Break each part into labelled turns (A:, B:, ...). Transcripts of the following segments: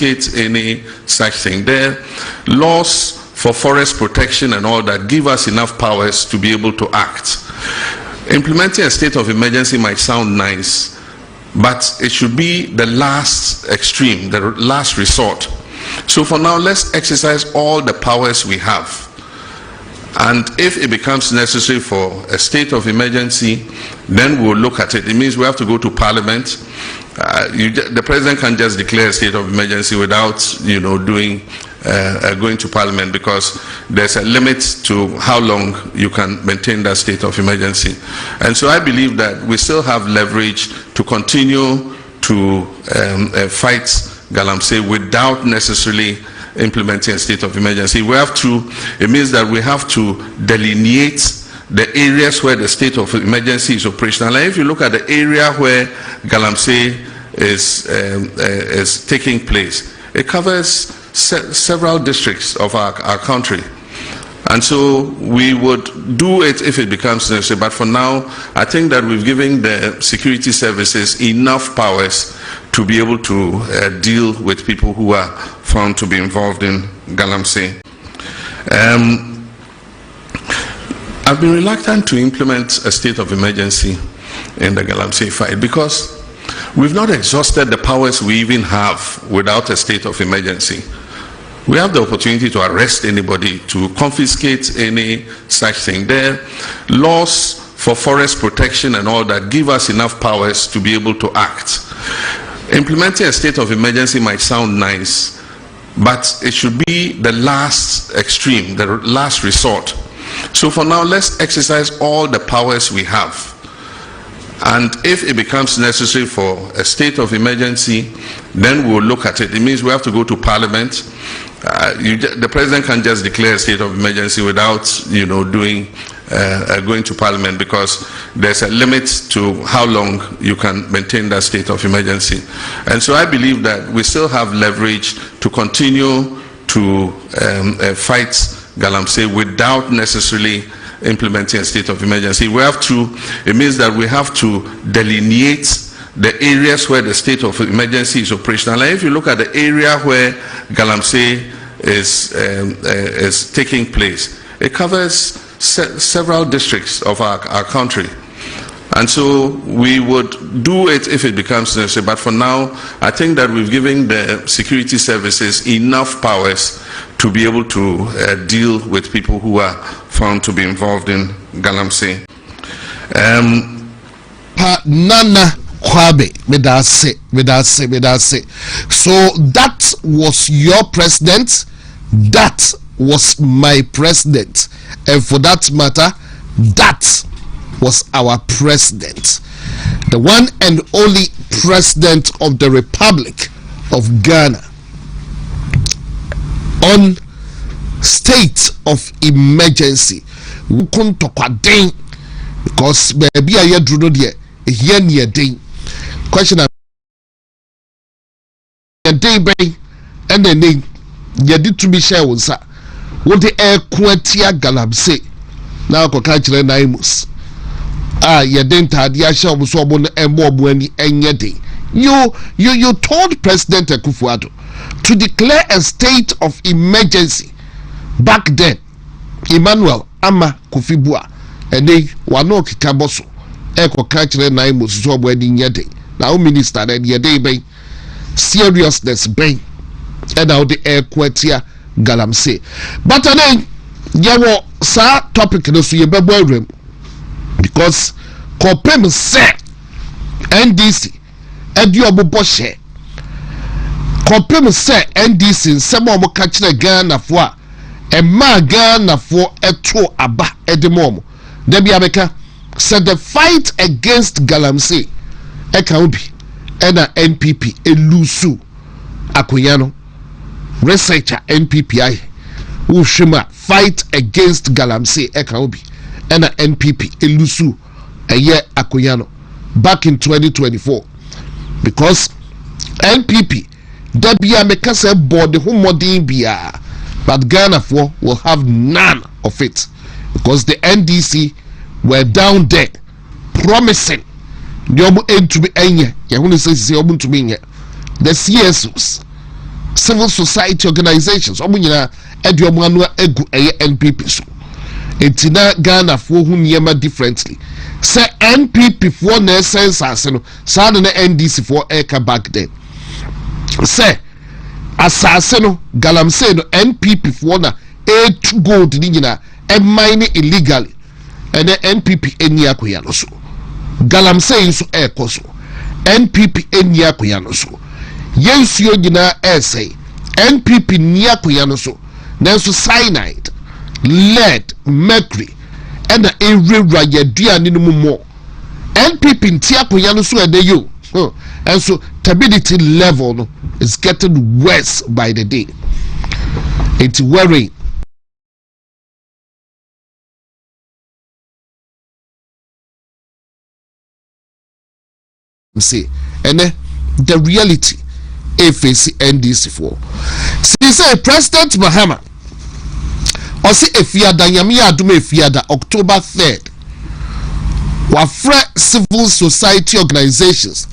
A: confiscate any such thing. There, laws for forest protection and all that give us enough powers to be able to act. Implementing a state of emergency might sound nice, but it should be the last extreme, the last resort. So for now, let's exercise all the powers we have. And if it becomes necessary for a state of emergency, then we'll look at it. It means we have to go to Parliament. The president can't just declare a state of emergency without, going to Parliament, because there's a limit to how long you can maintain that state of emergency. And so I believe that we still have leverage to continue to fight Galamsey without necessarily implementing a state of emergency. We have to, it means that we have to delineate the areas where the state of emergency is operational. And if you look at the area where Galamsey is taking place, it covers several districts of our country. And so we would do it if it becomes necessary. But for now, I think that we've given the security services enough powers to be able to deal with people who are found to be involved in Galamsey. I've been reluctant to implement a state of emergency in the Galamsey fight because we've not exhausted the powers we even have without a state of emergency. We have the opportunity to arrest anybody, to confiscate any such thing. There, laws for forest protection and all that give us enough powers to be able to act. Implementing a state of emergency might sound nice, but it should be the last extreme, the last resort. So for now, let's exercise all the powers we have. And if it becomes necessary for a state of emergency, then we'll look at it. It means we have to go to Parliament. The president can't just declare a state of emergency without, going to Parliament, because there's a limit to how long you can maintain that state of emergency. And so I believe that we still have leverage to continue to fight Galamsey without necessarily implementing a state of emergency. We have to, it means that we have to delineate the areas where the state of emergency is operational. And if you look at the area where Galamsey is taking place, it covers several districts of our country. And so we would do it if it becomes necessary. But for now, I think that we've given the security services enough powers to be able to deal with people who are found to be involved in Galamsey.
B: Nana Kwabe, medase. So that was your president. That was my president. And for that matter, that was our president. The one and only president of the Republic of Ghana on state of emergency. Because baby I drew no dear here near day. Question a day bay and the name you did to be share with sir. What the air quantia Galamsey now Kokachre Naimus. You didn't have the show was one and more when any day. You told President Akufo-Addo to declare a state of emergency back then. Emmanuel Ama Kufibua and they were no Kikaboso. Eko Kachre Naimus job wedding yede. Now minister and yede bay seriousness bay and now the air quatia Galamsey. But then yawo sa topic no so yebebo room. Because Kopem say NDC Eduobo Boshe Kopem say NDC nsemo mo ka kire Ghana fo a ma Ghana fo eto aba edemom da bia beka said the fight against Galamsey e kan obi e na NPP elusu akoyano researcher NPP ai wo hwema fight against Galamsey e kan obi and NPP elusu a year akoyano back in 2024 because NPP debia meka say board who modern bia but Ghana for will have none of it because the NDC were down there promising the obu to be enye ye hu say obu to be the CSOs civil society organizations omo nyina edi omo anu egu NPP so etina Ghana fo hu niema differently say NPP for na sense no sa na NDC for eka back then say asase no galamsey no NPP for na to gold ni nyina e mine illegally and NPP eni akoya no so galamsey so eko so NPP eni akoya no so yensuo nyina say NPP ni akoya no so nanso cyanide lead mercury and the area yaduane no mo NPP nti akoya no so edeyo and so stability level no is getting worse by the day. It's worrying. See, and the reality face NDC for. See, say President Mahama or see Efiada Yami Adume Efiada October 3rd. Wafre civil society organizations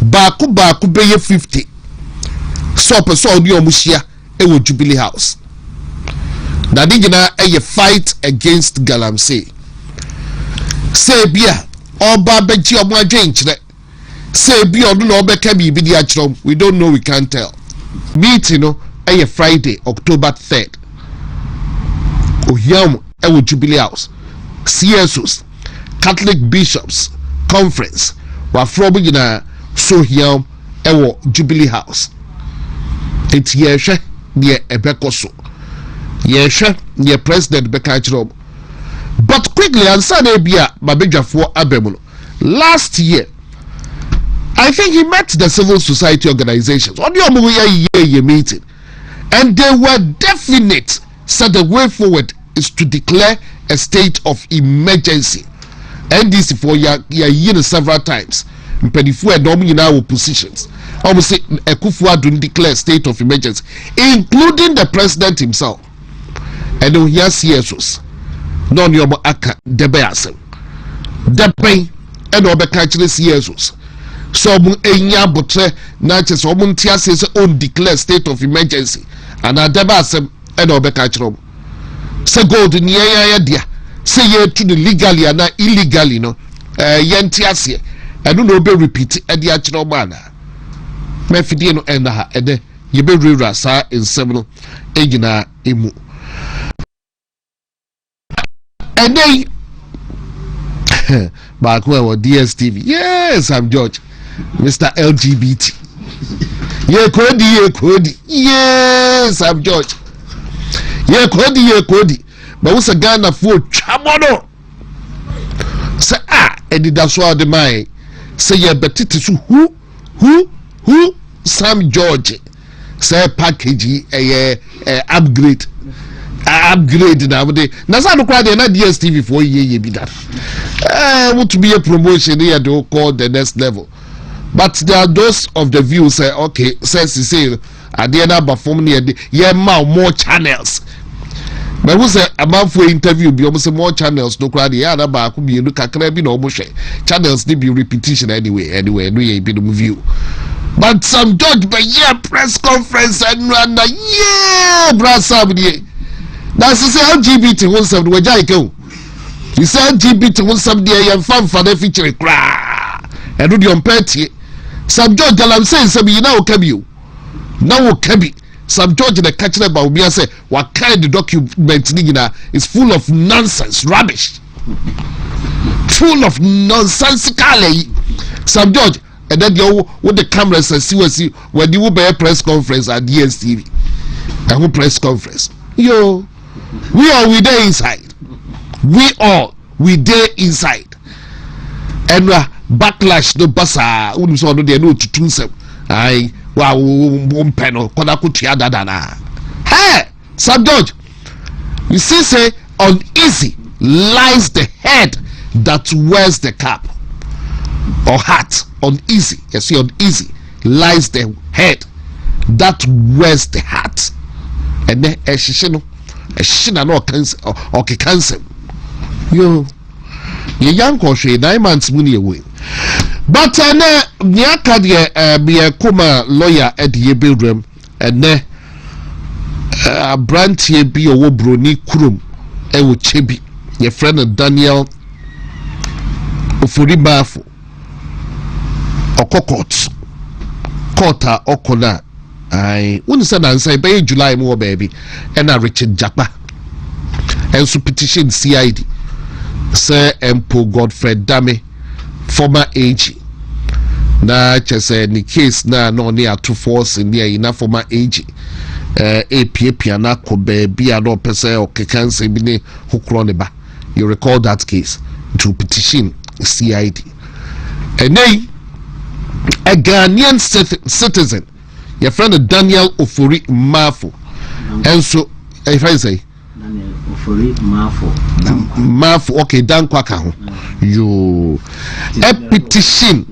B: baku beye 50 so person odi omuhia e wo Jubilee House na digina e fight against galamsey say bia oba beji omo adwenkyere say bia odo na obeka bi di akyerom we don't know, we can't tell. Meeting no e Friday October 3rd ohiam e wo Jubilee House CSOs Catholic Bishops Conference wafro bigina so here ewo Jubilee House it yehwe ne ebekoso yehwe ne president beka chiro but quickly answer na bia babedwafo abemuno last year I think he met the civil society organizations on your meeting and they were definite said the way forward is to declare a state of emergency. NDC for year several times mpedifu edom nyina wo positions almost say Ekufuado declare state of emergency including the president himself and we hear CSOs no nyomo aka debe asem debe and obeka kire CSOs so mu enya botre na che so mu ntia say on declare state of emergency and debe asem and obeka kire say gold ni ya dia say ye to the legally and illegally no yenti ase I don't know be repeat e dia kire man me fidie no enda ha ede ye be rura sa ensem no egina emu ede back when DSTV yes I'm George Mr. LGBT ye kodi yes I'm George ye kodi but what's a Ghana for chamono say edida so de mai say ye betiti so who Sam George say package upgrade now na say no kwa na DSTV for ye be that want to be a promotion here they call the next level but there are those of the views say okay says he say at the end of perform near yeah more channels. But who say a man for interview be almost more channels no crowd yeah na ba ku bi no kakra bi na omo hwe channels dey be repetition anyway no ye be the view but some judge by yeah press conference and yeah brasa bi na say LGBT won some we jai ke o he said LGBT won some dey yan fan na feature kra and do the ompeti some judge galam say some you na o kabi o na o kabi. Some judge in the catcher about me say what kind of document is full of nonsense, rubbish, full of nonsensical. Some judge and then you with the cameras and see when you will be a press conference at DSTV and who press conference. Yo, we there inside. We there inside. And backlash no basa. We so no there no to tunsem. Aye. Wow, peno kodakutia dadana. Hey, Sir George, you see, say uneasy lies the head that wears the cap or hat. Uneasy, you see, uneasy lies the head that wears the hat. And then a shishino no cancer. Yo, your young country 9 months money away. But nyaka de be a kuma lawyer at the building and Brantie bi owo broni kurom ewo chebi your friend Daniel Ofori Bafo okokot kota okona ai won say na say by July mo baby and Richard Japa and so petition CID Sir Empo Godfrey Dame former AG na chese ni case na no near to force in there ina former AG APA na ko baby ado pese o kekanse bi ne hokro ne ba. You recall that case to petition CID and then a Ghanaian citizen your friend Daniel Ofori Mafo and so if I say
C: Daniel Ofori
B: Mafo okay dan kwaka ho you a petition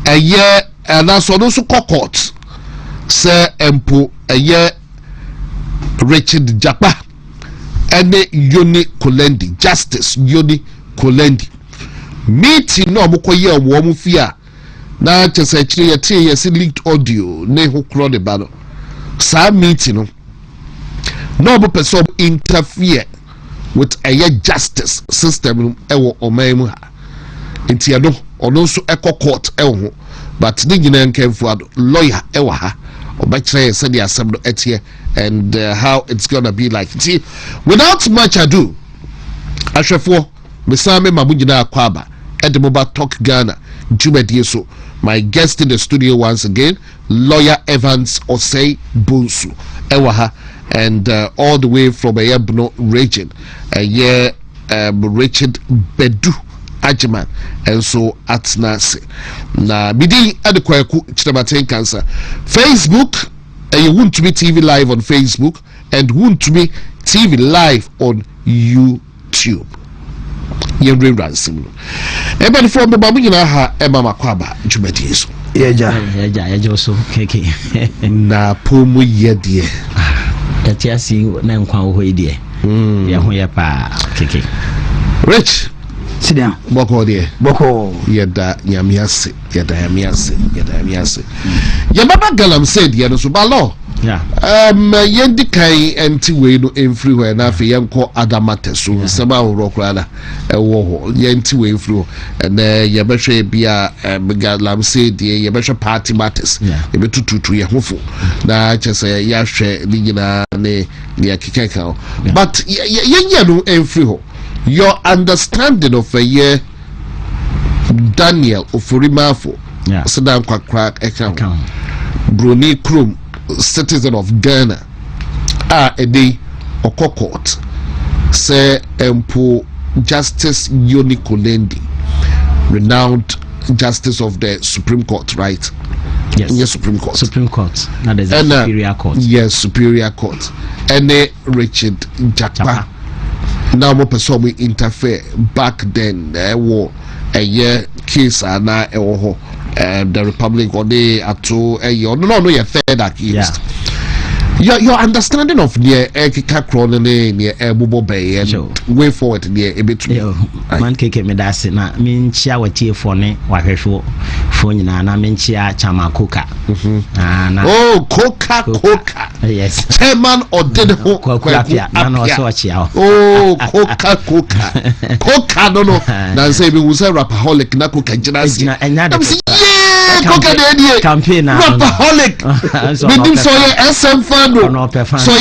B: a year and that's also court Sir Empo a year Richard Japa and Yoni Kolendi Justice Yoni Kolendi meeting no mokoye wo mu fia na chese chire ye tie ye leaked audio ne ho kro de ba no sa meeting no bo person interfere with a justice system ewo oman ha enti no ono so court ewo but ni nyina nkanfu ado lawyer ewo ha obachire say the assembly etie and how it's gonna be like. See, without much ado ashefo mesame mabujina akwaba Edmoba Talk Ghana Jumedie so my guest in the studio once again lawyer Evans Osei Bunsu ewaha and all the way from Ayabno region Richard Bedu Ajiman and so at Nasi na bidi adekwaku Kyeremanteng Nkansah Facebook WONTUMI TV live on Facebook and WONTUMI TV live on YouTube. Yemre ransim ebe from the babu nyina ha ema makwaba Jumedie so
C: yeja so keke
B: na pomu yedie
C: etiasi na nkwa ho yedie ye ho ye pa keke
B: Rich
D: Sidan
B: boko die
D: boko
B: yeda nyamiase ye baba galam said ye no so ba law yendi kai enti we no everywhere na fe yenko adamate so sema horo krala ewo ho yenti we free and ye behwe bia galam said ye behwe party matters ye betututu ye hofo na chese ya hwe ni nyina ne akekeka but ye no every ho your understanding of a year Daniel Ofori Mafo Sedan Kwakra account Broni Krum citizen of Ghana a day okokot say Empo Justice Yoni Kolendi renowned justice of the Supreme Court, right?
C: Yes,
B: Supreme Court.
C: That is Superior Court.
B: Yes, Superior Court. And Richard Japa. Now more person we interfere back then war a year case and the Republic or they at all no your third accused. Your understanding of near Ekika Cronin near Bubo Bay and way forward near a bit
C: man keke me dase na min chia watie fone wahwehwo phone na na min chia chama coca
B: coca
C: yes
B: chairman or did ho
C: Kwaku na no so chia
B: coca no na say be we say rapaholic na coca jinasi coca dey
C: campaign na
B: rapaholic me so SM fan so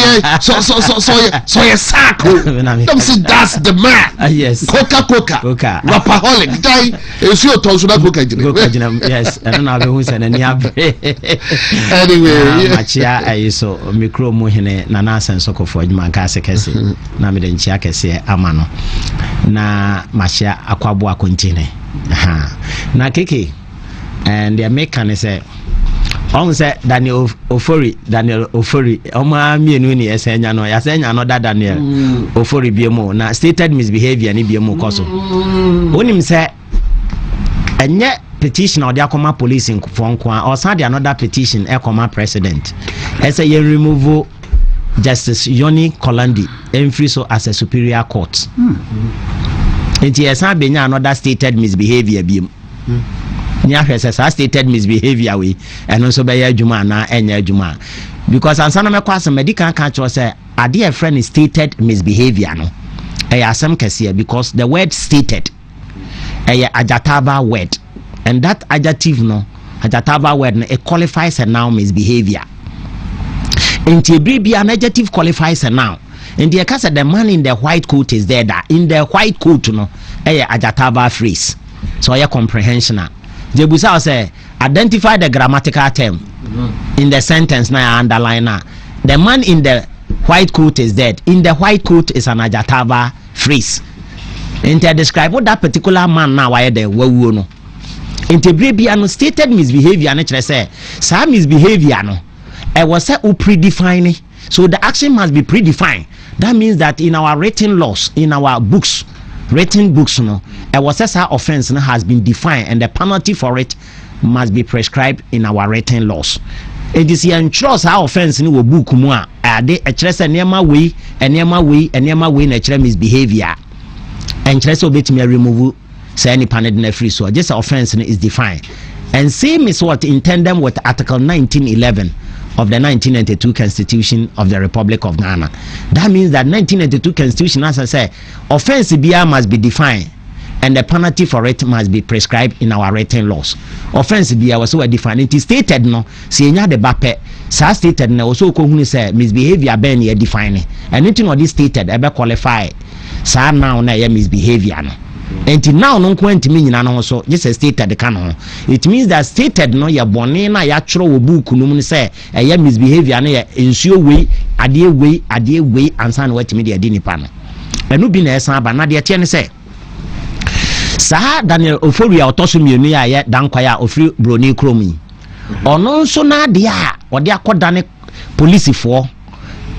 B: ye sack them say that's the man
C: yes
B: coca rapaholic die esu otonso na coca jina
C: yes and na be hu say na ni abre
B: anyway
C: machia ayiso micro mu hene na na sensokofo adwuma ka sekese na me de nchia kese amano na machia akwabo akontine na keke and the mechanic say on say Daniel Ofori oma mienu ni esenya no ya senya no da Daniel Ofori biemo na stated misbehavior ni biemo koso onim say enye petition or the akoma police in Kwaku or send another petition ekoma president say you remove Justice Yoni Kolendi free so as a superior court it is another stated misbehavior biemo nya hwese sa stated misbehavior we and also be adwuma na enya adwuma because ansana me kwase medical catch say a dear friend is stated misbehavior no asem kese because the word stated adjective word, and that adjective no adjective word no, it qualifies a noun misbehavior. Into be an adjective qualifies a noun. In the case the man in the white coat is there, that in the white coat no adjective phrase. So your comprehension. Jebusa say identify the grammatical term in the sentence now underline na. The man in the white coat is dead. In the white coat is an adjective phrase. Into describe what that particular man now why the wawu no. Into be an stated misbehavior naturally say some misbehavior no. It was said predefined. So the action must be predefined. That means that in our written laws, in our books, written books, no, it was said that offense no, has been defined, and the penalty for it must be prescribed in our written laws. It is here trust our offense in our book more. They express a near way, a near way, natural misbehavior, and trust obey me remove say any panel in free. So just offense is defined, and same is what intended with Article 1911 of the 1992 Constitution of the Republic of Ghana. That means that 1992 Constitution, as I say, offense must be defined, and the penalty for it must be prescribed in our written laws. Offense was so defined. It is stated no, see the bape, so stated no, also say misbehavior ben ye define, and anything of this stated ever qualify. So now na ye misbehavior no. And now no kwenti me nyina no so just stated ka no. It means that stated no ya bone na ya chro book no mu say e misbehavior na ya ensuo we ade we ansan what me dey nipa no. Enu bi na esan aba na de tie ne say sa Daniel Oforia otoso mienu ya ye dankwa ya ofri broni kromi. Ono nso na de a ode akodane police for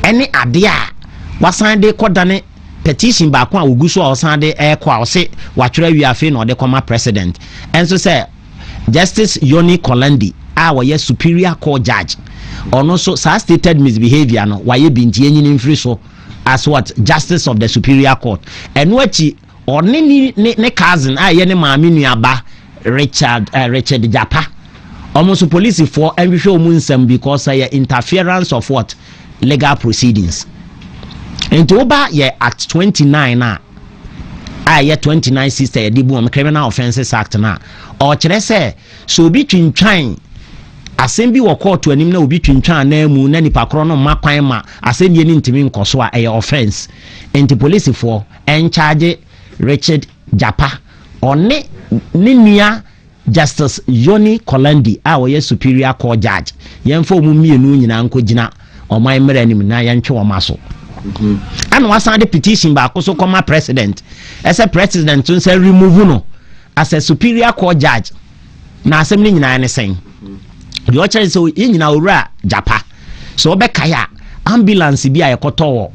C: any ade a wasan de kodane petition back one uguso or Sunday air kwa say watchra we afi no de comma president and so say Justice Yoni Kolandi our yes superior court judge or no so stated misbehavior no why binti enyin free so as what justice of the superior court and what or ne cousin aye ne maami nuaba Richard Japa almost police for every show munsem because interference of what legal proceedings. And to over ye Act 29 na ye 29 sister ye dibu Criminal Offences Act na or chere say so between trying assembly wo court to anim na obi twintwan na mu na nipa kro no makwan ma asendie ni ntimi nkoso a ye offense enti police for en charge Richard Japa one ninia Justice Yoni Kolandi a wo ye superior court judge yemfo mu mienu nyina nkogina oman mera anim na yentwe wo maso. And was the petition back also come president as a president to say remove no as a superior court judge. Now assembly in anything. The orchard so in our Japa. So Bekaya ambulance be a koto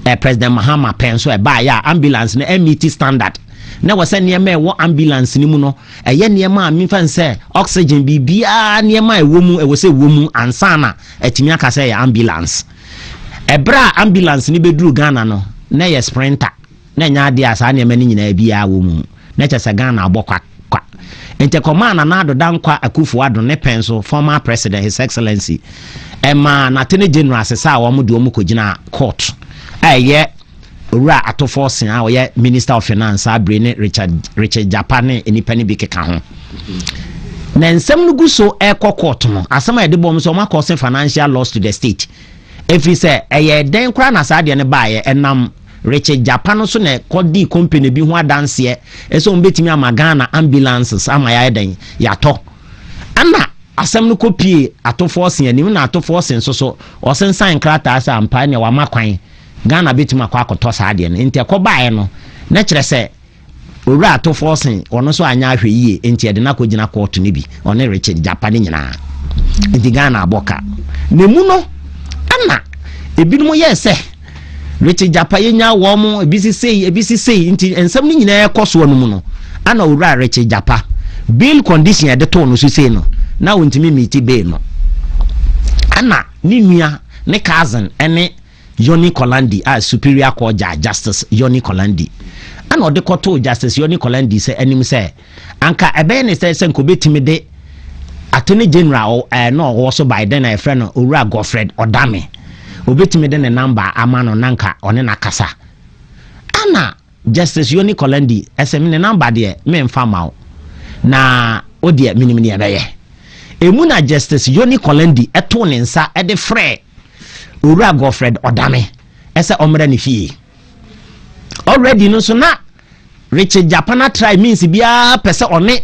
C: President Mahama Penso a buy ambulance na MET standard. Now was near me what ambulance ni muno a yen near ma me fan say oxygen be near my woman it was a woman and sana a timiaka say ambulance. Ebra ambulance ni bedru Ghana no na ye sprinter na nya dia asa na mani nyina bia wo mu na chese Ghana abokwa kwa ente command na adoda nkwa Akufo Addo ne penso former president his excellency ema na tene general asesa wo mu de wo kogina court aye owura atoforsen a wo ye minister of finance Abrene Richard Japan enipa ni bi keka ho na nsem no gu so court no asema ye de bom so ma cause financial loss to the state. If you say a den kra na sa de ne bae enam Richard Japan so na kodi company bi ho dance ye eso mbetimi ama Ghana ambulances ama ya den yato ana asem no kopie atoforce anim na atoforce so o sensan krata asa ampa ne wa makwan Ghana betimi akwa akoto sa de ne enti ekobae no na kire se owura atoforce ono so anya ahwe yie enti de na kogina court ne bi one Richard Japan nyina enti Ghana aboka ne mu no ana ebinumo yese Richard Japa yenya wo mo ebisi sei nti ensam ni nyina ekoso no mu no ana owura Richard Japa bail condition e de to no so sei no na wontimi miti bail no ana ni nua ne cousin ene Yoni Kolandi as superior court judge Justice Yoni Kolandi ana ode koto Justice Yoni Kolandi se enim se anka ebe ne se nkobetimi de attorney general no also by then a friend Owura Godfred Odame obetimi de ne number amano nanka one na kasa ana Justice Yoni Kolendi SM ne number de me mfa mawo na odi minimini ebeye emu na Justice Yoni Kolendi eto ne nsa e de frɛ Owura Godfred Odame ese omre ne fie already no so na Richard Japana try means bia pese one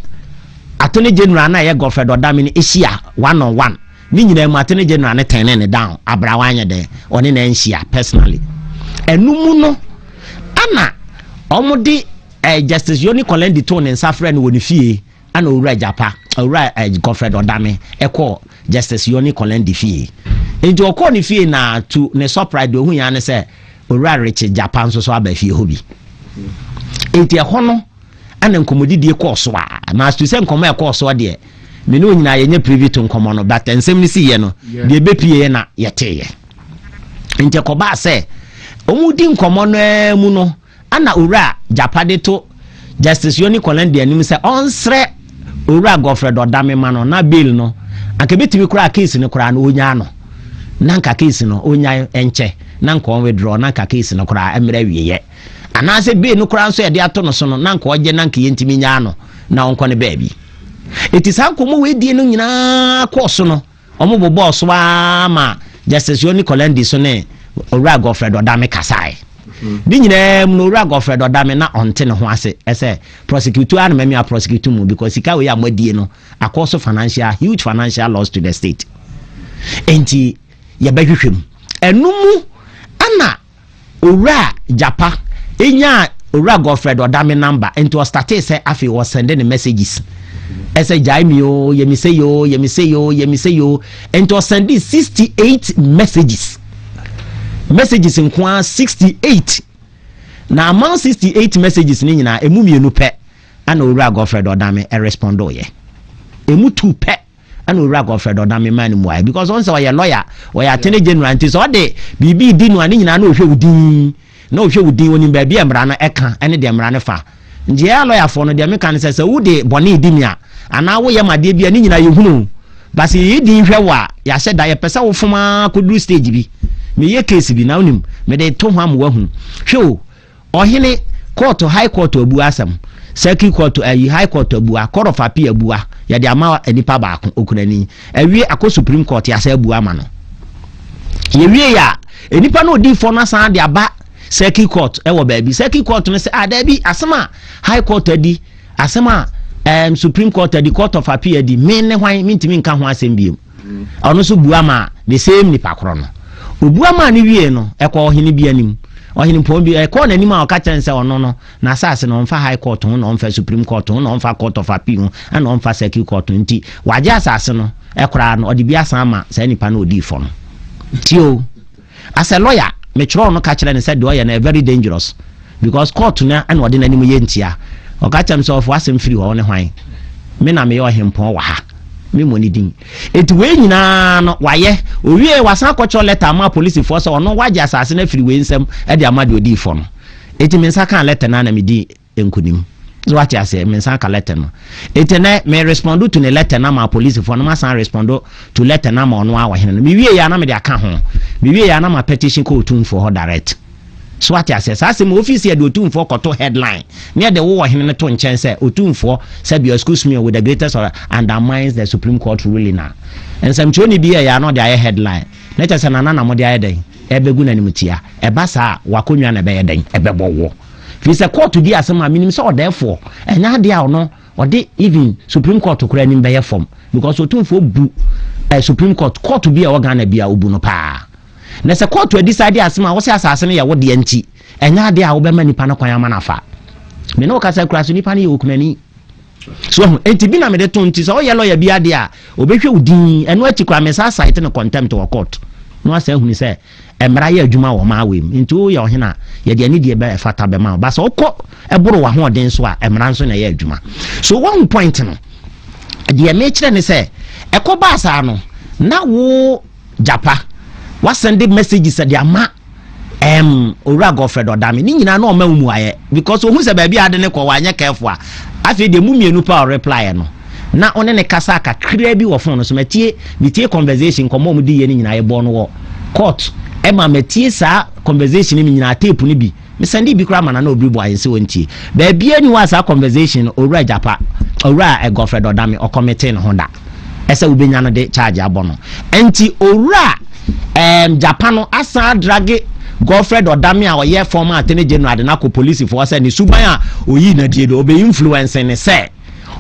C: attorney general na ye Godfred Odame ni ehia 1-on-1 ni nyina mu attorney general ne ten ne down abrawanya de one na ehia personally enumu no ana omudi Justice Yoni Kolendi to ne nsa frɛ no woni fie ana Owura Japa Owura Godfred Odame ekɔ Justice Yoni Kolendi fie enti okɔ ne fie na to ne surprise do hu ya ne sɛ Owura Richard Japa nso so aba fie hobi enti ɛhɔ ana nkomodidie kɔ so a na astu sɛ nkomo ɛkɔ so de me no nyina yenye private nkomo no but ensem ni si ye no de bepie na yeteye enti kɔba sɛ omudi nkomo no mu no ana Owura Japade to Justice Yoni Kolendi anim sɛ onsre Owura Godfred Odame ma no na bail no anka betimi kura case no kura no onya no nanka case no onya enche nanka on withdraw nanka case no kura emre wieye anase bail no kura so ye de ato no so no nanka oje nanka yentimi nya no na onko ne baabi eti sankomo we die no nyina koso no omo bobo so ma Justice Yoni Kolendi so ne Owura Godfred Odame kasai di nyina mu Owura Godfred Odame na onte ne ho ase ese prosecutor an mami a prosecute mu because sika we amadie no akoso financial huge financial loss to the state enti ye behwehwem enumu ana Owura Japa enya Owura Godfred Odame number enti o start say afi was sending messages ese jaimio yemiseyo enti o sending 68 messages in kwa 68 na among 68 messages ni nyina emu mienu pe ana Owura Godfred Odame respondo ye emu tu pe ana Owura Godfred Odame man mu ai because once we lawyer we attorney general nti so de bibi di no ani nyina na ohwe udin na ohwe udin oni ba bia mra na eka ene de mra ne fa nje ya lawyer for no de me kan se wo de bone di mi a ana wo ye made bia ni nyina yehunu basi yi di hwe wa ya se da ye pesa wo foma kodu stage bi me ye case bi na onim me de to ho am wa hu hwe ohene court high court abu asam circuit court high court abu court of appeal abu ya de ama enipa ba okunani awie akọ supreme court ya sa abu ama no ye wie ya enipa no di for na san de aba circuit court wo baabi circuit court no se ada bi asema high court adi asema supreme court adi court of appeal adi me ne hwan mintimi nka ho asem biem ono so bu ama the same nipa kro no obu ama ni wie no ekọ ohene bi anim ohene pon bi ekọ na anim a ka chense ono no na asase no mfa high court no mfa supreme court no mfa court of appeal no mfa circuit court nti waje asase no ekora no odi bi asan ma sa nipa na odi fo no tio as a lawyer me chro no ka kire ne said do na very dangerous because court na and odi na anim ye ntia o ka chem so for asem free ho ne hwan me na me yo hempon wa ha me money din eti we nyina no waye owie wasan akọcho letter ma police force ono waje asase na free we nsem e de amade odi fo no eti me nsa kan letter na me di enkunim so what you say me nsa kan letter no eti na me respond to the letter na ma police force no ma san respond to letter na ma ono awa hene no me wie ya na me de aka ho me wie ya na ma petition ko tun for her direct so what you say say my office here do tun for koto headline near the wo hene to nchen say otun for say be excuse me with the greatest undermines the Supreme Court ruling na and some choni bi ya no the headline na cha say na mo de den ebegu na nimtia eba sa wakonwa na be den ebebowo fi say court di asema minim say therefore enya de a no ode even Supreme Court kura nim be form because otun for bu Supreme Court bi a organ bi a obu no pa na se court we decide asema wo se asase ne ye wo de anti enya de a wo be ma nipa na kwan ama na fa me no ka se kura so nipa ne ye okunani so enti bi na me de to nti so ye lawyer bi ade a obehwe udin eno ati kwa me sa site no contempt of court no asa hu ni se emra ye adwuma wo ma wem nti o ye ohena ye de ani de be fata be ma ba so okọ eboro wa ho den so a emra nso na ye adwuma so one point no de me kire ne se ekoba asa no na wo Japa what send messages at the ama Owura Godfred Odame ni nyina na o ma mu aye because ohun se ba bia de ne ko wa anya careful afi de mu mienu pa reply no na one ne kasa ka krea bi wo phone so metie conversation komo mu di ye ni nyina ye bo no wo court e ma metie sa conversation ni nyina tape ni bi me send bi kra mana na obi bo ayense wontie ba bia ni wa sa conversation owura japa owura Godfred Odame o committee no honda ese wo benya no de charge abono enti owura Japan no asa drage Godfred Odame a oye former attorney general de na ko police for say ni suban a oyi na die do obe influence ne say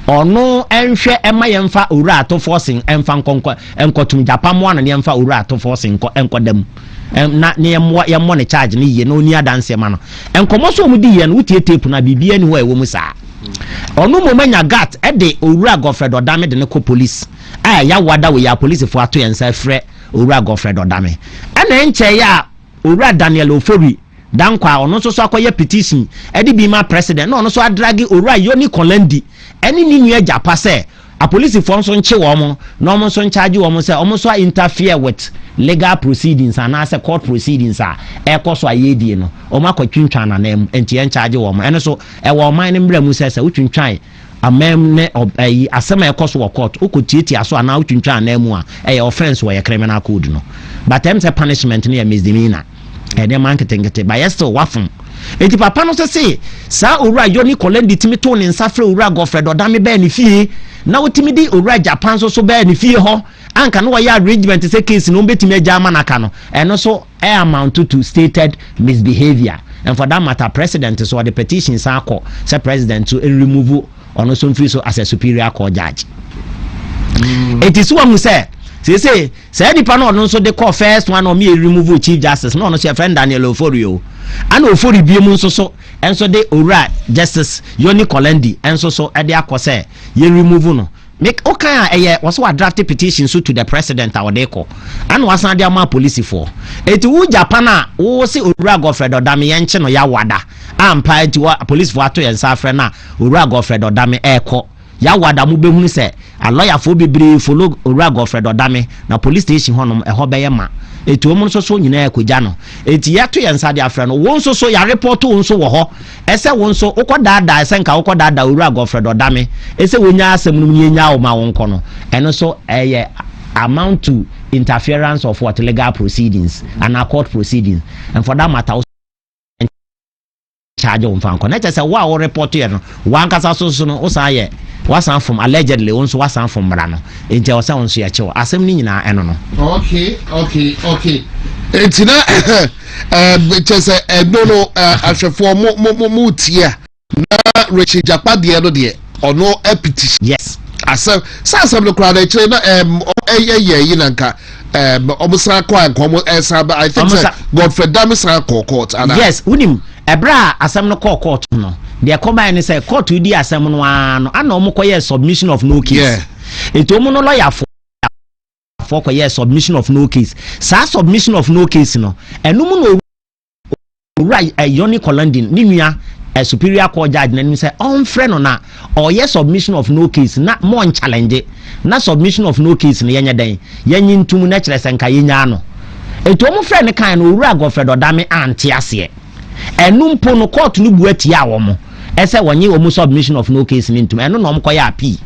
C: ono enhwe ema yemfa owura ato forcing emfa nkonko enkotum Japan mo na yemfa owura ato forcing enkodam na ne yemmo ne charge ne ye no ni adanse ma no enkomo so mu di ye no wutie tape na bibia ni ho ewo mu saa ono mo manya gat e de owura Godfred Odame de ne ko police ya wada we ya police for ato yensa frɛ owura Godfred Odame ana enche ya owura Daniel Ofori dankwa ono so akoye petition e de bi ma president no ono so adragi owura Yoni Kolendi eni ni nua japa se a police for nso nche wo mo no mo nso charge wo mo se o mo so interfere with legal proceedings and as a court proceedings e koso ayedie no o ma kwatwintwan na nam enti en charge wo mo eno so e wo man ne mbra mu se utwintwan amem ne asema e koso wo court okotieti aso ana utwintwan na mu a e offense wo ye criminal code no but em say punishment ne misdemeanor e de man ketengete ba still wafun enti papa no se sa owura Yoni Kolendi timi to ne nsafre owura Godfred Odame ba ni fie na wotimi di owura Japan so ba ni fie ho anka no ya arrangement say case no betimi agya manaka no eno so amount to stated misbehavior and for that matter president so the petition sa akọ say president to remove ono so mfiri so as a superior court judge it is one who say nipa no no so de call first one or me remove chief justice no say friend Daniel Ofori and Ofori biem nso so enso de owura justice Yoni Kolendi enso so e de akose ye remove no make okan eye was what draft petition so to the president our de call and was na de ama police for eti wu Japan a wo se owura Godfred Odame ye nche no ya wada ampa eti police for ato ye nsafre na owura Godfred Odame eko ya wada mu behunu se a lawyer for bebre follow owura Godfred Odame na police station honom e ho beye ma eti omo so nyina akogya no eti yato ye nsa de afre no won so ya report won so wo ho ese won so ukodada ese nka ukodada owura Godfred Odame ese wonya asem no nyenya o ma won kono eno so amount to interference of what legal proceedings and court proceedings and for that matter charge on fan connect say wa report here no wan kasa so no osaye wasan from allegedly onso wasan from bra no enti o say onso ya chewo asem ni nyina eno no
B: okay etina chese no ahwefo mo tie na Richard Japa de no de ono petition
C: yes
B: asem sasem no crowd chere na yi nanka omusra kwa nkomo esaba I think Godfred Odame sra court ana
C: yes unim ebra asem no court no the combine say court di asem no ano ana omokoye submission of no case
B: yeah
C: eto omo no lawyer for koye submission of no case sa submission of no case no enum no right Yoni Kolendi ni nua a superior court judge na say on friend na or yes submission of no case na more challenge na submission of no case na yenya den yenyi ntum na kire senka yenya ano eto omo friend kan no owura Godfred Odame ante ase enum po no court no bu atia wo mo ese wonye omo submission of no case ni ntum eno no omko ya appeal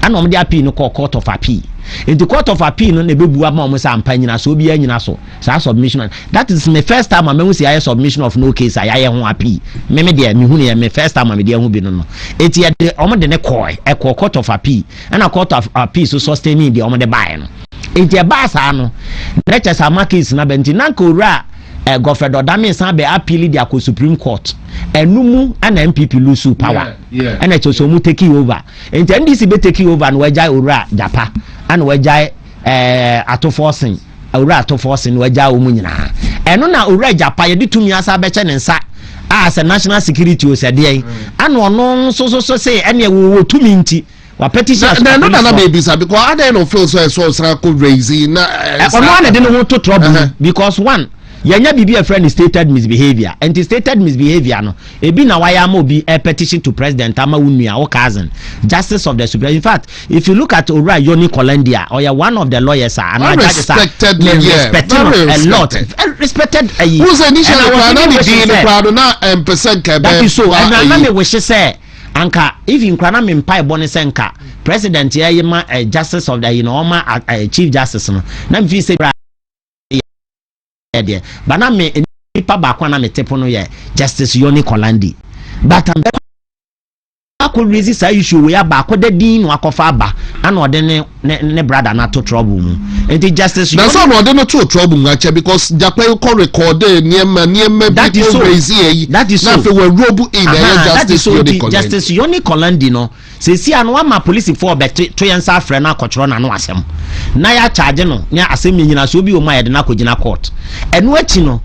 C: ana omde appeal no court of appeal into court of appeal no na bebu ama omo sa ampa nyina so obi anyina so sa submission that is my first time I mean say submission of no case ayaye ho appeal me de me hu ne me first time me de hu bi no eti de omo de ne court of appeal and court of appeal so sustaining de omo de buy no eti e ba sa no lecture sa market na benti na ko ra Godfred Odame san be appeal dia ko Supreme Court enumu and MPP lose power and it so mu take over and NDC be take over and wejai owura Japa and wejai atofosing owura atofosing wejai omu nyina eno na owura Japa ye ditumi asa be che ne nsa as a national security o sede and ono so say ene wo tumi nti wa petition
B: na baby sir because I don't feel so could raise na
C: ono na de no to trouble because one yanya bibi a friend stated misbehavior and stated misbehavior no ebi na why am obi a petition to president ama unua or cousin justice of the supreme. In fact if you look at owura Yoni Kolendi or you one of the lawyers and
B: respected
C: a lot respected
B: who's initially na percent
C: that is so and na me wish say anka if in krana me mpa ebone senka president here ma justice of the chief justice no na me feel say there but na me nipa ba kwa na me tepo no ye Justice Yoni Kolandi but am akọ raise say issue we aba akọ dadin no akọfa aba ana ode ne brother na to trouble mu enti Justice
B: na so no ode no to trouble mu ache because Japan ko record niema
C: that is so
B: crazy
C: that is so
B: na fe we rob in
C: Justice Yoni Kolandi no se si anu ama police for be to yansa afre na akọchoro na no asem na ya charge no ne asem nyina so obi o ma ye de na akogina court enu achi no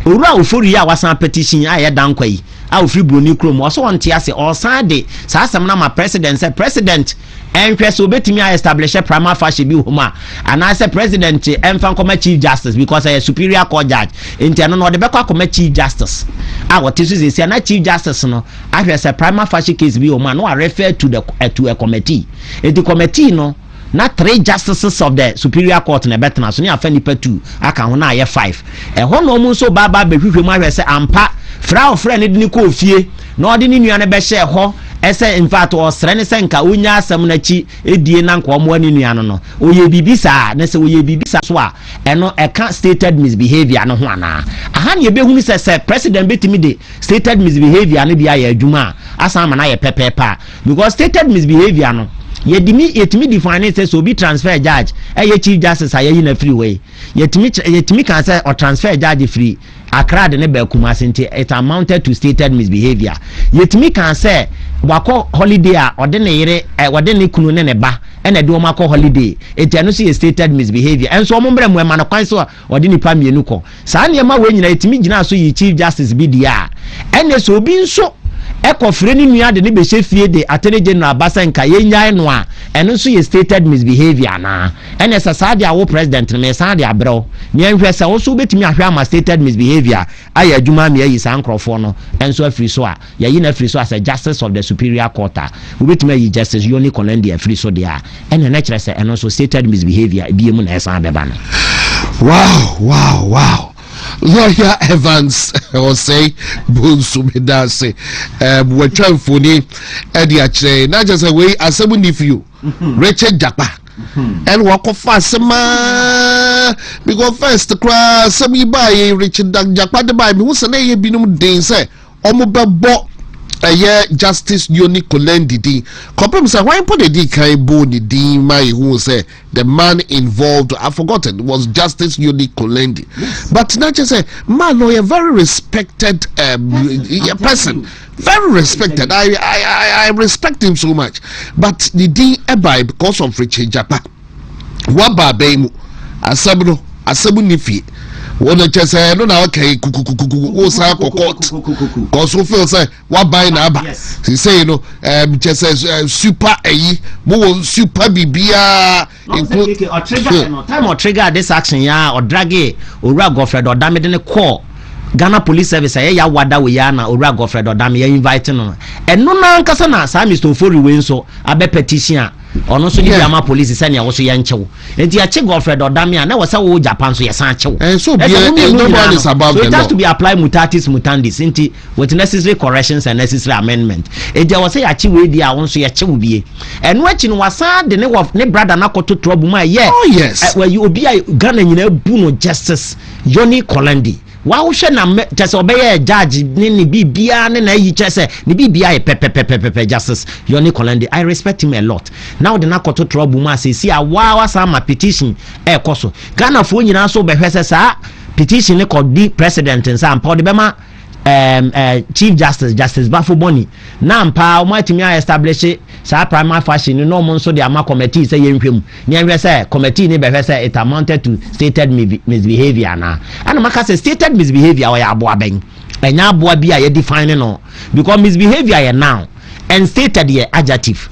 C: owura ofori ya wasan petition a ye dankwa yi a ofiri broni krom oso wonte ase osan de sa asem na ma president say president enhwe so betimi a establish a prima facie bi homa and I say president enfan come chief justice because a superior court judge enti no de bekwa come chief justice a what is say na chief justice no ahwe say prima facie case bi homa no refer to the to a committee the committee no na 3 justices of the superior court na betena so ni afa nipa 2 aka ho na aye 5 ho no mu so baba behwehwe mu ahwe se ampa fra ne de ni ko ofie na ode ni nua ne be hye ho ese in fact o sre ne se nka onya asam na chi edie na nka omo ani nua no oye bibisa na se oye bibisa so a eno eka stated misbehavior no ho ana aha ne ebehunu se president betimi de stated misbehavior no bia ya adwuma asa ma na ye pepepa because stated misbehavior no yetimi define say so be transfer judge chief justice ayi na free way yetimi can say or transfer judge free Accra de ne be Kumasi nti it amounted to stated misbehavior yetimi can say wako holiday a ode ne yere wode ne kunu ne ba ene de o mako holiday etiano so stated misbehavior enso omo mbre mu ma no kwan so ode nipa mienu ko saa ne ma we nyina yetimi gina so yi chief justice bi dia ene so bi nso ekofre ni nua de ne be hye de attorney general abasa nka yenyan no a eno so ye stated misbehavior na ene sa de awo president me sa de abro ne nhwe se wo so betimi ahwe ama stated misbehavior aya adwuma me ayi sa nkrofo no enso afiri so a yayi na afiri so as a justice of the superior court wo betimi ayi Justice Yoni Kolandi afiri so de a ene na kire se eno so stated misbehavior bi mu na esa beba no
B: wow Lawyer Evans or say Bonsumidase Wetran Funi Eddie Ache not just a way as someone if you Richard Japa and walk of Fasama because first cry some by Richard Japa the Bible who's a name binum day say Omoba Justice Yoni Kolandi di compare say why put the di kind boni di my who say the man involved I forgotten it was Justice Yoni Kolandi but not just say man no a very respected person very respected I respect him so much but the di ebai because of Richard Japa waba bemu asabu nifi wona chese no na okay kuku sa court cause we feel say what buy na aba he say you know chese super mo super bibia
C: include or trigger no time or trigger this action ya or drag owura Godfred Odamede ne call Ghana Police Service ya wada we ya na owura Godfred Odamede ya invite no eno na nkasa na sa Mr. Ofori we nso abe petition ono so di ama police say na wo so yanchew enti ya che Godfred Odamede na wo say wo Japan so yesan chew
B: so nobody is about
C: so it has to be applied mutatis mutandis enti with necessary corrections and necessary amendment enti wo say ya che we di a wo so ya chew bie eno achi no wasa de ne brother na koto trouble ma ye where you obi Ghana nyina bu no Justice Yoni Kolandi wa hwe na chese obeye judge ni bibia ne na yi chese ni bibia e pepe Justice Yoni Kolandi I respect him a lot now the na koto trouble ma say see wa sa ma petition e koso Ghana fo nyina so be hwese sa petition ne ko di president nsa ampa de be ma Chief Justice Bafo Boni na mpa o matimi establish sa prima facie no mo nso de ama committee say yenhwem ne enhwe say committee ne be hwe say it amounted to stated misbehavior na ana maka say stated misbehavior o ya aboa ben enya aboa bi a ye define no because misbehavior ye now and stated ye adjective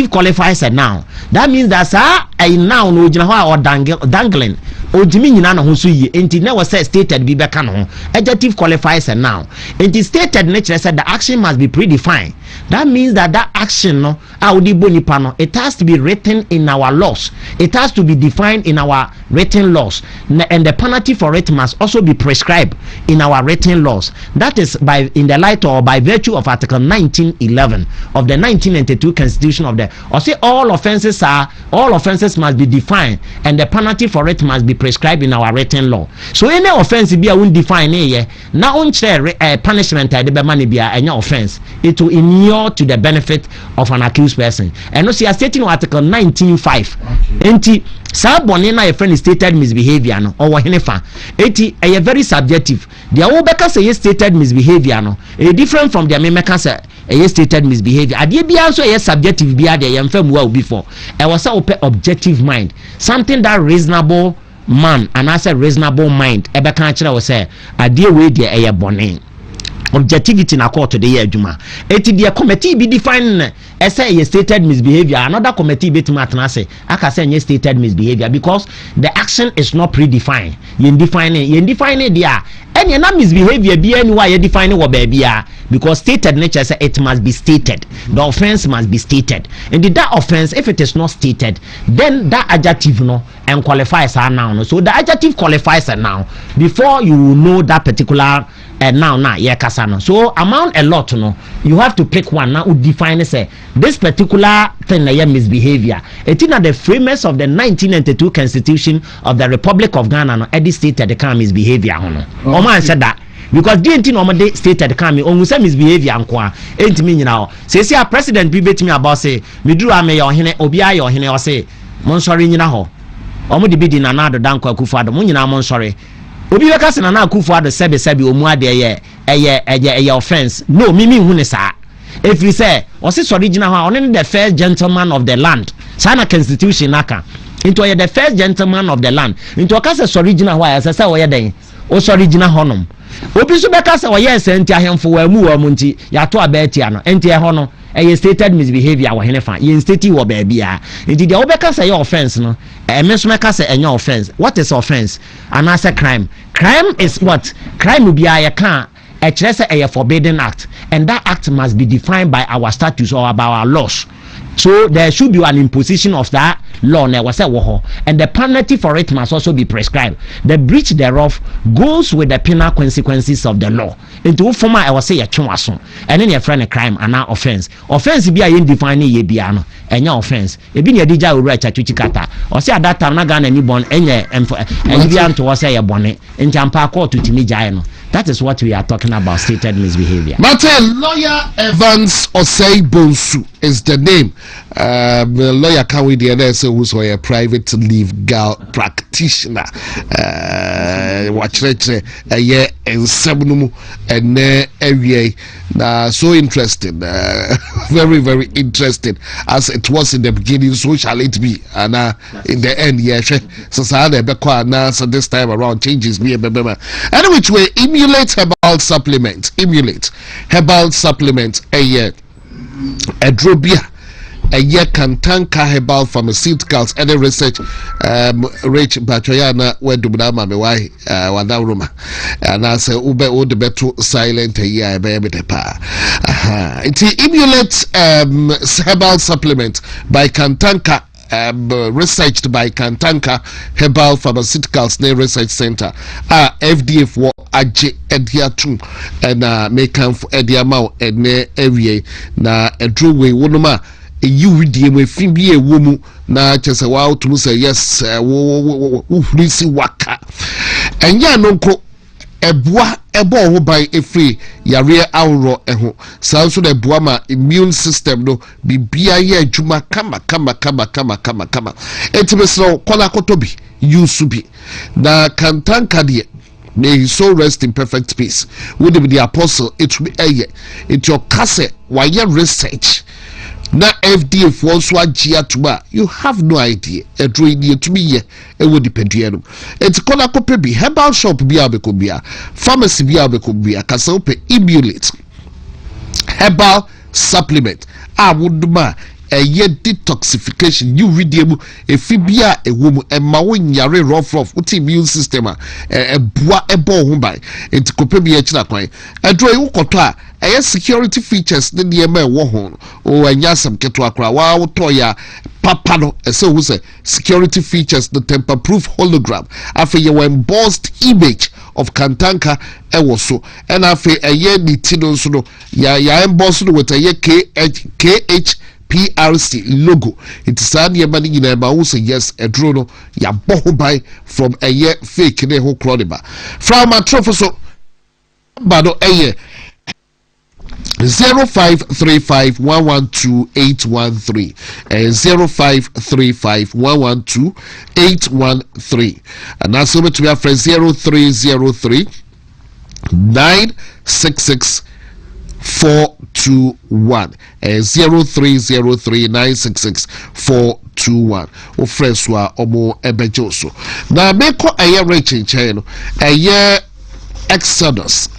C: qualifies a noun that means that a noun no gina ho or dangling ontimi nyina no ho so yie enti na was stated bi beka no ho adjective qualifies a noun enti stated nature said the action must be predefined. That means that action no it has to be written in our laws. It has to be defined in our written laws, and the penalty for it must also be prescribed in our written laws. That is in the light or by virtue of Article 1911 of the 1992 Constitution of the. Or say all offences must be defined, and the penalty for it must be prescribed in our written law. So any offence be a define now on punishment the money be any offence. It will inure to the benefit of an accused person. And no, see, stating Article 19.5. Enti sa bone na your friend stated misbehavior no or henefa. Enti a very subjective. The obeka say stated misbehavior no a different from the memeka say a stated misbehavior. Ade bia so a subjective bia de yemfam wa before. E was say objective mind. Something that reasonable man and as a reasonable mind ebeka kire we say ade we de e bone. Objectivity na court today adwuma eti the committee be define say a stated misbehavior, another committee be to say aka say stated misbehavior because the action is not predefined. You define there any na misbehavior be anywhere you define what baby because stated nature say it must be stated, the offense must be stated, and that offense if it is not stated then that adjective no and qualifies a noun. So the adjective qualifies a noun before you know that particular noun na yeah kasano. So amount a lot no you have to pick one now would define say this particular thing na misbehavior. It is not the framers of the 1992 Constitution of the Republic of Ghana no edit stated the kind misbehavior hono. Oman said that because didn't normally stated come on say misbehavior anko enti me nyina say a president bi betimi about say meduru ame your hene obi aye your hene o say mon sorry nyina ho omo de bi di na na do dan Kwaku fado mon nyina mon sorry obi beka se na na Kwaku fado sebe omu ade eye offense no mimi hu ne saa if you say o say sorry nyina ho on the first gentleman of the land sana constitution naka into the first gentleman of the land into o ka say sorry nyina ho ya say o ye den o sorry nyina honom obi so beka say o ye senti ahemfo wa mu wa mu nti ya to abetia no enti e ho no a stated misbehavior wa henefa ye state wo ba bia enti de obeka say your offense no me so meka say enya offense. What is offense? And as a crime is what crime bia ye can a kire say a forbidden act, and that act must be defined by our statutes or by our laws. So there should be an imposition of that law and the penalty for it must also be prescribed. The breach thereof goes with the penal consequences of the law. Into former I was say a chonwaso and then your friend a crime and now offense be a defining ye biano and your offense e be near dija ura chachuchikata or say at that time na Ghana ni born and to was say a bonnet in Champa court to Timijaino. That is what we are talking about, stated misbehavior. Martin,
B: lawyer Evans Osei Bonsu is the name. The lawyer can we the NSA who's a private legal practitioner. Watch a year and seven and area. So interesting, very, very interesting. As it was in the beginning, so shall it be. And in the end, yeah, so this time around changes me. And which way emulate herbal supplement, a year, a drobia. A year Kantanka herbal pharmaceuticals and research rich Bachoyana where do Budama why Wadaruma and I say Ube would be too silent a year baby pa. It emulates herbal supplement by Kantanka. Researched by Kantanka Herbal Pharmaceuticals Research Center. FDA for AJ Ediatu and make for Ediamau and area na a drew way wonuma. You read the Fibi a woman na chesa wow to say yes, see waka and ya no ko ebo by a free yare auro eho sounds so the buama immune system no bibia ye juma kama etibesro kola kotobi yusubi na Kantanka de may he so rest in perfect peace. Would be the apostle it will be a year it's your cassette why your research na FDA for so agia tuba you have no idea a drain near to me e would depend you it's kola kopebi herbal shop bia bekobia pharmacy bia bekobia kasope emulate herbal supplement I would ma eye detoxification you video mu efibia ewo mu ema wo nyare rough uti immune system ebua ebo ho bai enti kope bi akira kwan edro yi wokoto a eye security features ne de ema ewo ho o anya sam keto akra wa woto ya papa no ese hu se security features the tamper proof hologram afi ye embossed image of Kantanka ewo so and afi eye ni tino so no ya embossed with eye KHPRC logo. It is an yemani in a mouse, yes, a drone, ya boho by from a year fake ne ho croniba. From a trophy so bado a year 0535112813 0535112813 and that's over to our friend 0303 966 421 0303 966 421 o fresh wa omo ebejoso na meko aye reaching channel aye Exodus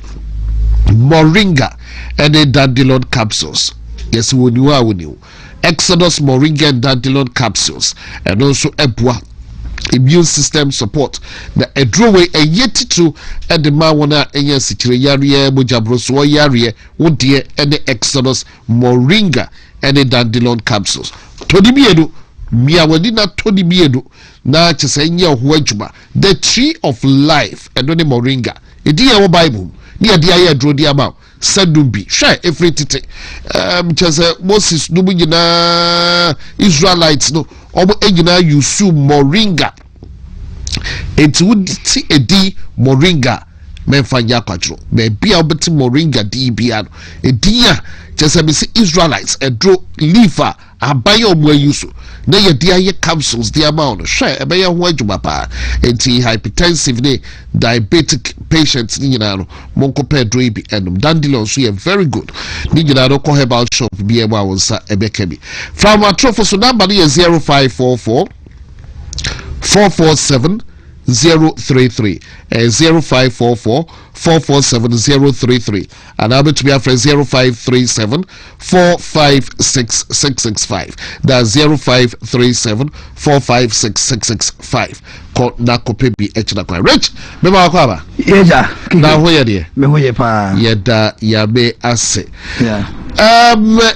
B: Moringa and the dandelion capsules. Yes, we knew Exodus Moringa and dandelion capsules and also Ebwa immune system support na edrowe eyeti to and the mawana enya sikire yare mojabroso yare wodie and the Exodus Moringa and the dandelion capsules todi biedu mia wadi na todi biedu na chese nya ho adwuma the tree of life and the Moringa edi ye Bible ni ade aye adro di ama sadubi hwe every tete chese Moses numu nyina Israelites no obo egina yusu Moringa enti wudi edi Moringa menfanya kwatro be bia obeti Moringa di bia no edi a chese be Israelites edro liver abayo omo yusu na ye dia ye capsules the amount hwe ebe ye ho adwuma pa enti hypertensive ne diabetic patients ni nyina no monko pedro ibi enum dandelion so ye very good ni nyina no ko herbal shop bi e ba wonsa ebe kabi from atrofo so number is 0544 447 033 0544 447 033 and I'll be to be a friend 0537 456 665 that's 0537 456 665 na kope bi echna kwa rich me ma kwa ba
D: yeja
B: na ho ye de
D: me ho ye pa
B: yeda ya be ase
D: yeah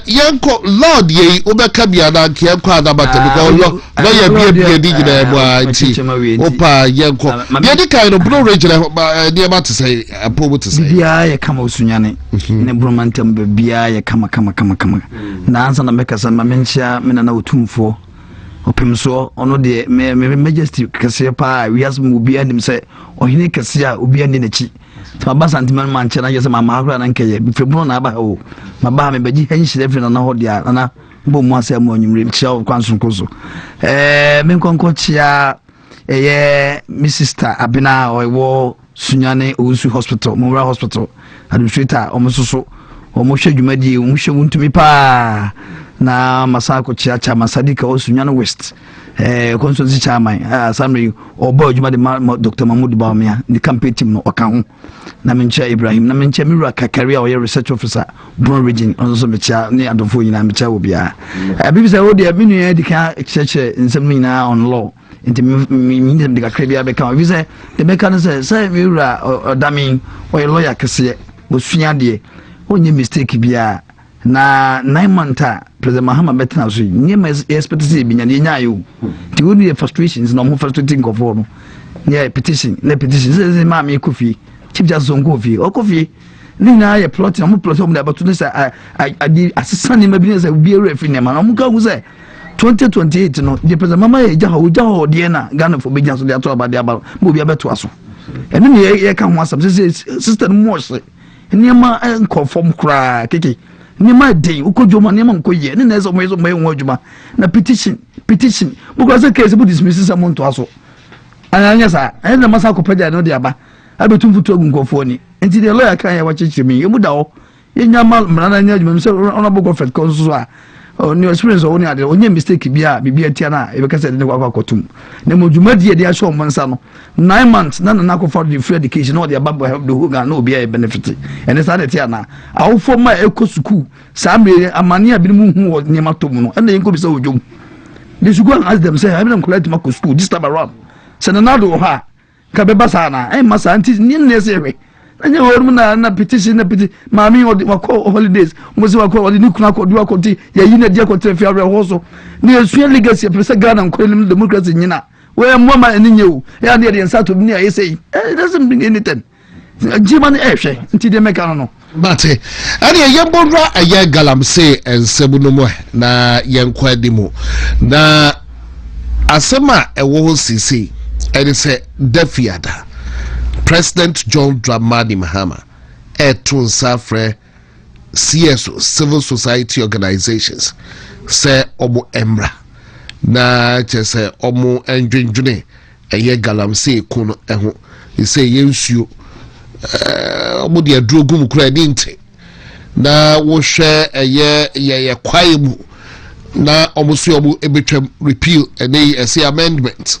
B: yanko lord ye obeka bia na nke kwa da bata because lo ye bia di gina mo anti opa yanko ye di kai no bro region de ma to say apobo to say
D: bia ye kama osunyane ne bromantem bia ye kama na ansa na meka san ma menchia me na otumfo opemso ono de me majesty kase pa wias mu bia nim se ohine kase a obi ani na chi to ba santiman man chena yese ma mahura na nkeye bifebro na aba o ma ba me baji hanhire fri na ho dia na bo mu ase mu onwumre chia kwanso nkoso me nkonko chia my sister Abina owo Sunyane Osu Hospital Mura Hospital administrator omususu omushe dwumadi omushe wontumi pa na masako chiacha masadika Osunyane West consultancy chairman Samri obo dwumadi Dr. Mahmoud Baumia the campaign team no oka ho na mencha Ibrahim na mencha Mira Kakaria oye research officer Brown region onso mecha ne adofo nyina mecha obia bibi say o de minu ya dika cheche nsem nyina on law inti mi dem dika krebia be kan bibi say the mechanism say Mira odami oye lawyer kese osua de onye mistake bia na 9 months President Mahama betna so nyema expect say bi nyane nyayo ti woni the frustrations no mo frustrating go for no yeah petition say ma me kofi chief just zongo fi okofi ni na ye plot na mo plot mo da batu say asesane ma bi na say bi erefi ne ma na mo ka hu say 2028 no the President Mama ye jaho de na Ghana for be jaso de ato abade aba mo bi abeto aso eno ne ye ka ho asam say sister mo se niema enkonform kra keke niema dey ukodwoma niema nkoye ne na eso mo ho adwuma na petition because case bu dismiss some monto aso anya sa na masa ko peda no de aba abetum futu agunkofo ni enti de lawyer kan ya wachichiri mi emu da ho yenya mal mrana nya adwuma so honorable government consul a new experience only ade onye mistake bia tia na e be ka say ne kwa kotum na modwumadi e dia show monsa no 9 months na for the free education no the ababa help the who ga no be a benefit and say that tia na awofo ma eko school sa mere amane abi mu hu nyema to mu no na yenko bi say odwom they should go and ask them say I been collect my school this time around say na do ha ka be basa na masa anti ni ne say we anya woru na petition na petition maami wako holidays muzi wako wali nikuna ko duwa ko ti ya yina dia ko trefi abre hoso ni esua legacy pesa Ghana nkolim democracy nyina we mama eni nyewu ya na de nsato bi ni aye say it doesn't bring anything jimani ehwe nti de meka no
B: bate ani yembonra aye galamse ensemu no mo na yenkwa dimu na asema ewo sisi eni se defiada President John Dramani Mahama Safre CSO civil society organizations say omo emra na chese omo enjunjune eye galamse kuno eho say yensuo omo de adrogu mu kura nti na wo hwe eye kwae mu na omo so omo ebetwam repeal ene say amendment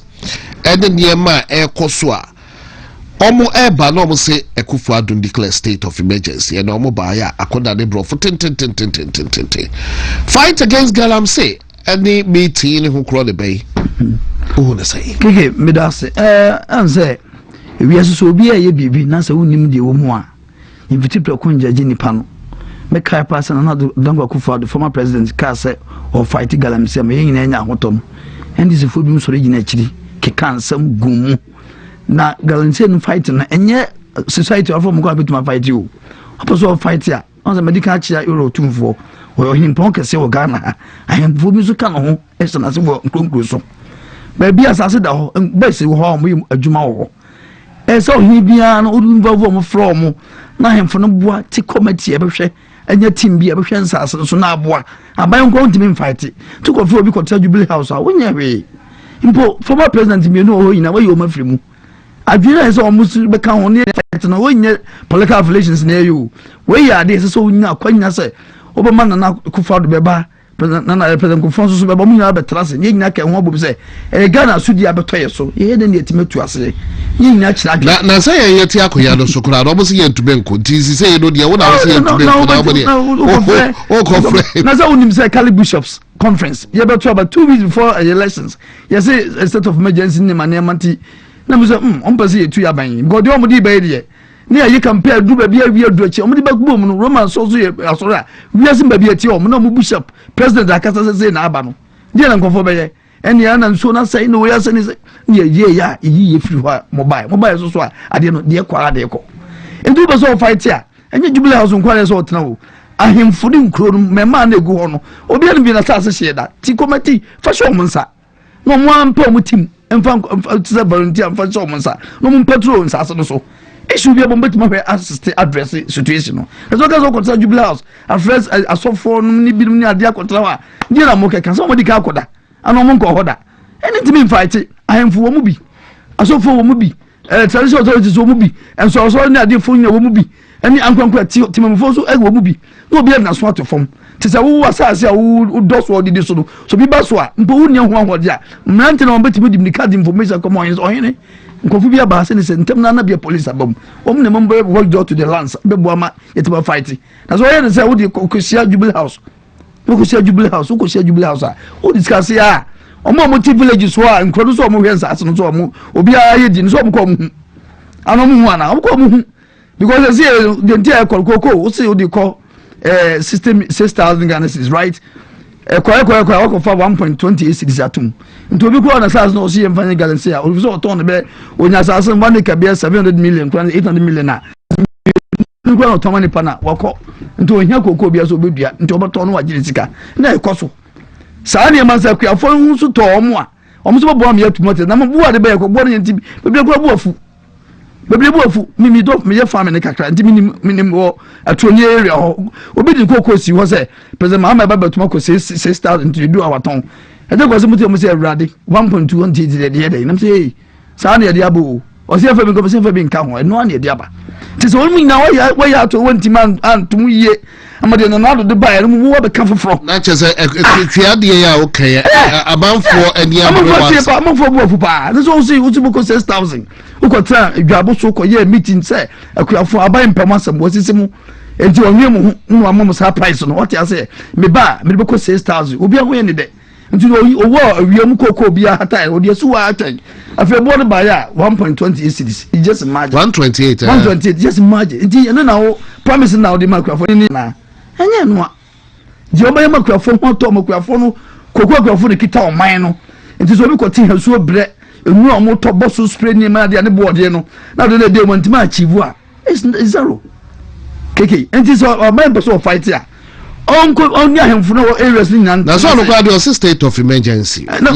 B: ene niema ekoso a omo eba no mo se Akufo Addo declare state of emergency and omo ba ya akoda de bro for ten fight against galamse any meeting who crawl the bay who na say
D: keke medase anse wi aso obi aye bibi na se wonim de wo mu a invite prekonja je nipa no me kai person na Dango Akufo Addo former president ka say or fight galamse me yin na nya ahotom and this fo bi mu soro gina chiri ke kansam gumu na galamse no fight na enye society of mo ko abetuma fight you aposo fight ya on the medical chia euro tumfo o himpon kese o Ghana ahemfo bi so ka no ho esa na se bo nkronkro so ba bi asase da ho ba se ho mo adwuma ho esa o hi bia na odumfo mo from na ahemfo no boa ti committee e behwe enya team bi e behwe nsase so na aboa aban ko ntimi fight to ko fi obi ko ta Jubilee House a wonya hwe impo former president mi no ho yina wa yo mafiri mu adwira is almost beka ho ne fight na wonye political affiliations na you we ya dey so wonya kwanya say obama na Akufo Addo beba president na president Akufo so beba mu nya betrase nye nya ka ho bobi say Ghana sudi abetoye so ye de ne etimetu ase nye nya kira
B: na say ye ti akoya do so kura do bo se ye ntube nko ti say no de wo na wo se ye ntube nko na bo de o conference
D: na say unim say Cali Bishops conference ye beto about 2 weeks before elections ye say a state of emergency ne manemanti na mo say pese ye tu ya ban because de o di ba ye ne ayi compare du ba bia wi adu achi o mo di ba gbo mu no Roman so ye asora wi asim ba bia ti o mo na mo bishop president akasa say na aba no je na nkofo be ye ene ya na nso na say no we ase ni say ye ya yi ye free ho mobile so a ade no de kwa ade ko ndu ba so fight ya enye Jubilee House nkwale so otena wo ahemfo di nkro no mema na egu ho no obi an bi na sase hye da ti committee fa show mo nsa no mo ampa mo tim emfa tse volunteer fa show mo nsa no mo patrol nsa so no so issue bi bombe tuma assist address situation no so ka so ko tsa Jubilee House address asofo no ni bi ni ade akotra wa di na mo keka so mo di ka akoda ana mo nko hoda anything fight ahemfo wo mu bi asofo wo mu bi traditional authorities wo mu bi enso so ni ade fo nya wo mu bi ani ankwankwa timamfo so wo mu bi no obi na so atofom tisa wo asase a wo doso odi so no so bi ba so a mpo wo nya ho ahode a mrante na wo betimi di card information come on ohene nkofu bi aba se ne se ntem na bia police abam wo ne member work door to the lands be bo ama yetiba fight na so ohene se wo di kosia Jubilee House wo kosia Jubilee House wo kosia Jubilee House a wo discuss ya omo ti village so a nkrodo so omo hwensa ase no so omo obi a ye di so omo ko omo ano mu ana omo ko omo because see the entire kokoko we say they call system 6,000 Ghana cedis right kwa for 1.28 cedis atum nto bi ko na sas no see emfanye galancy a o so ton be onya sas one ka be 700 million 800 million na nko na tomani pana wako nto ohia kokoko bia so bedua nto oboto no wagire sika na ekoso saa ne man sa kwa fo hu so to omo a omo so bo am ya tumote na mo buwa de be ko bo ne nti be ko buafu bebele buafu mimi do me ye family kakra nti minim wo atonye area ho obi di kokoko si ho se president Mahama baba tuma ko 6,000 to do our town e de ko se muti mo se awrade 1.2 nti de de nam se saa ne de abo o se fa mi ko se fa bi nka ho no ne de aba ti so mi na wa ya to wonti man antum ye amade no na do de ba mu wo be ka foforo
B: na chese kwia de ya okay amanfo ani
D: amanfo bu afu pa this one say uti boko 6000 ukotra adwabo so ko ye meeting say akuafo aban mpam asem wo sisi mu enti onwe mu no amom sa price no what you say me boko 6000 obi aho ye ne de enti owo awiem koko obi ahata odi so wa atan afi board buy 1.28 cities just imagine 128 just imagine enti eno na wo promise na odi makuafo ni na enye no di obaye makuafo ho to makuafo no koko akuafo de kita oman no enti so bi ko tin hasu obre enu omo to boss spray ni ma de ne board no na do de mo ntima achieve a is zero keke enti so oman person fight ya onko only ahemfo no areas ni nan
B: na so no kwa the state of emergency
D: na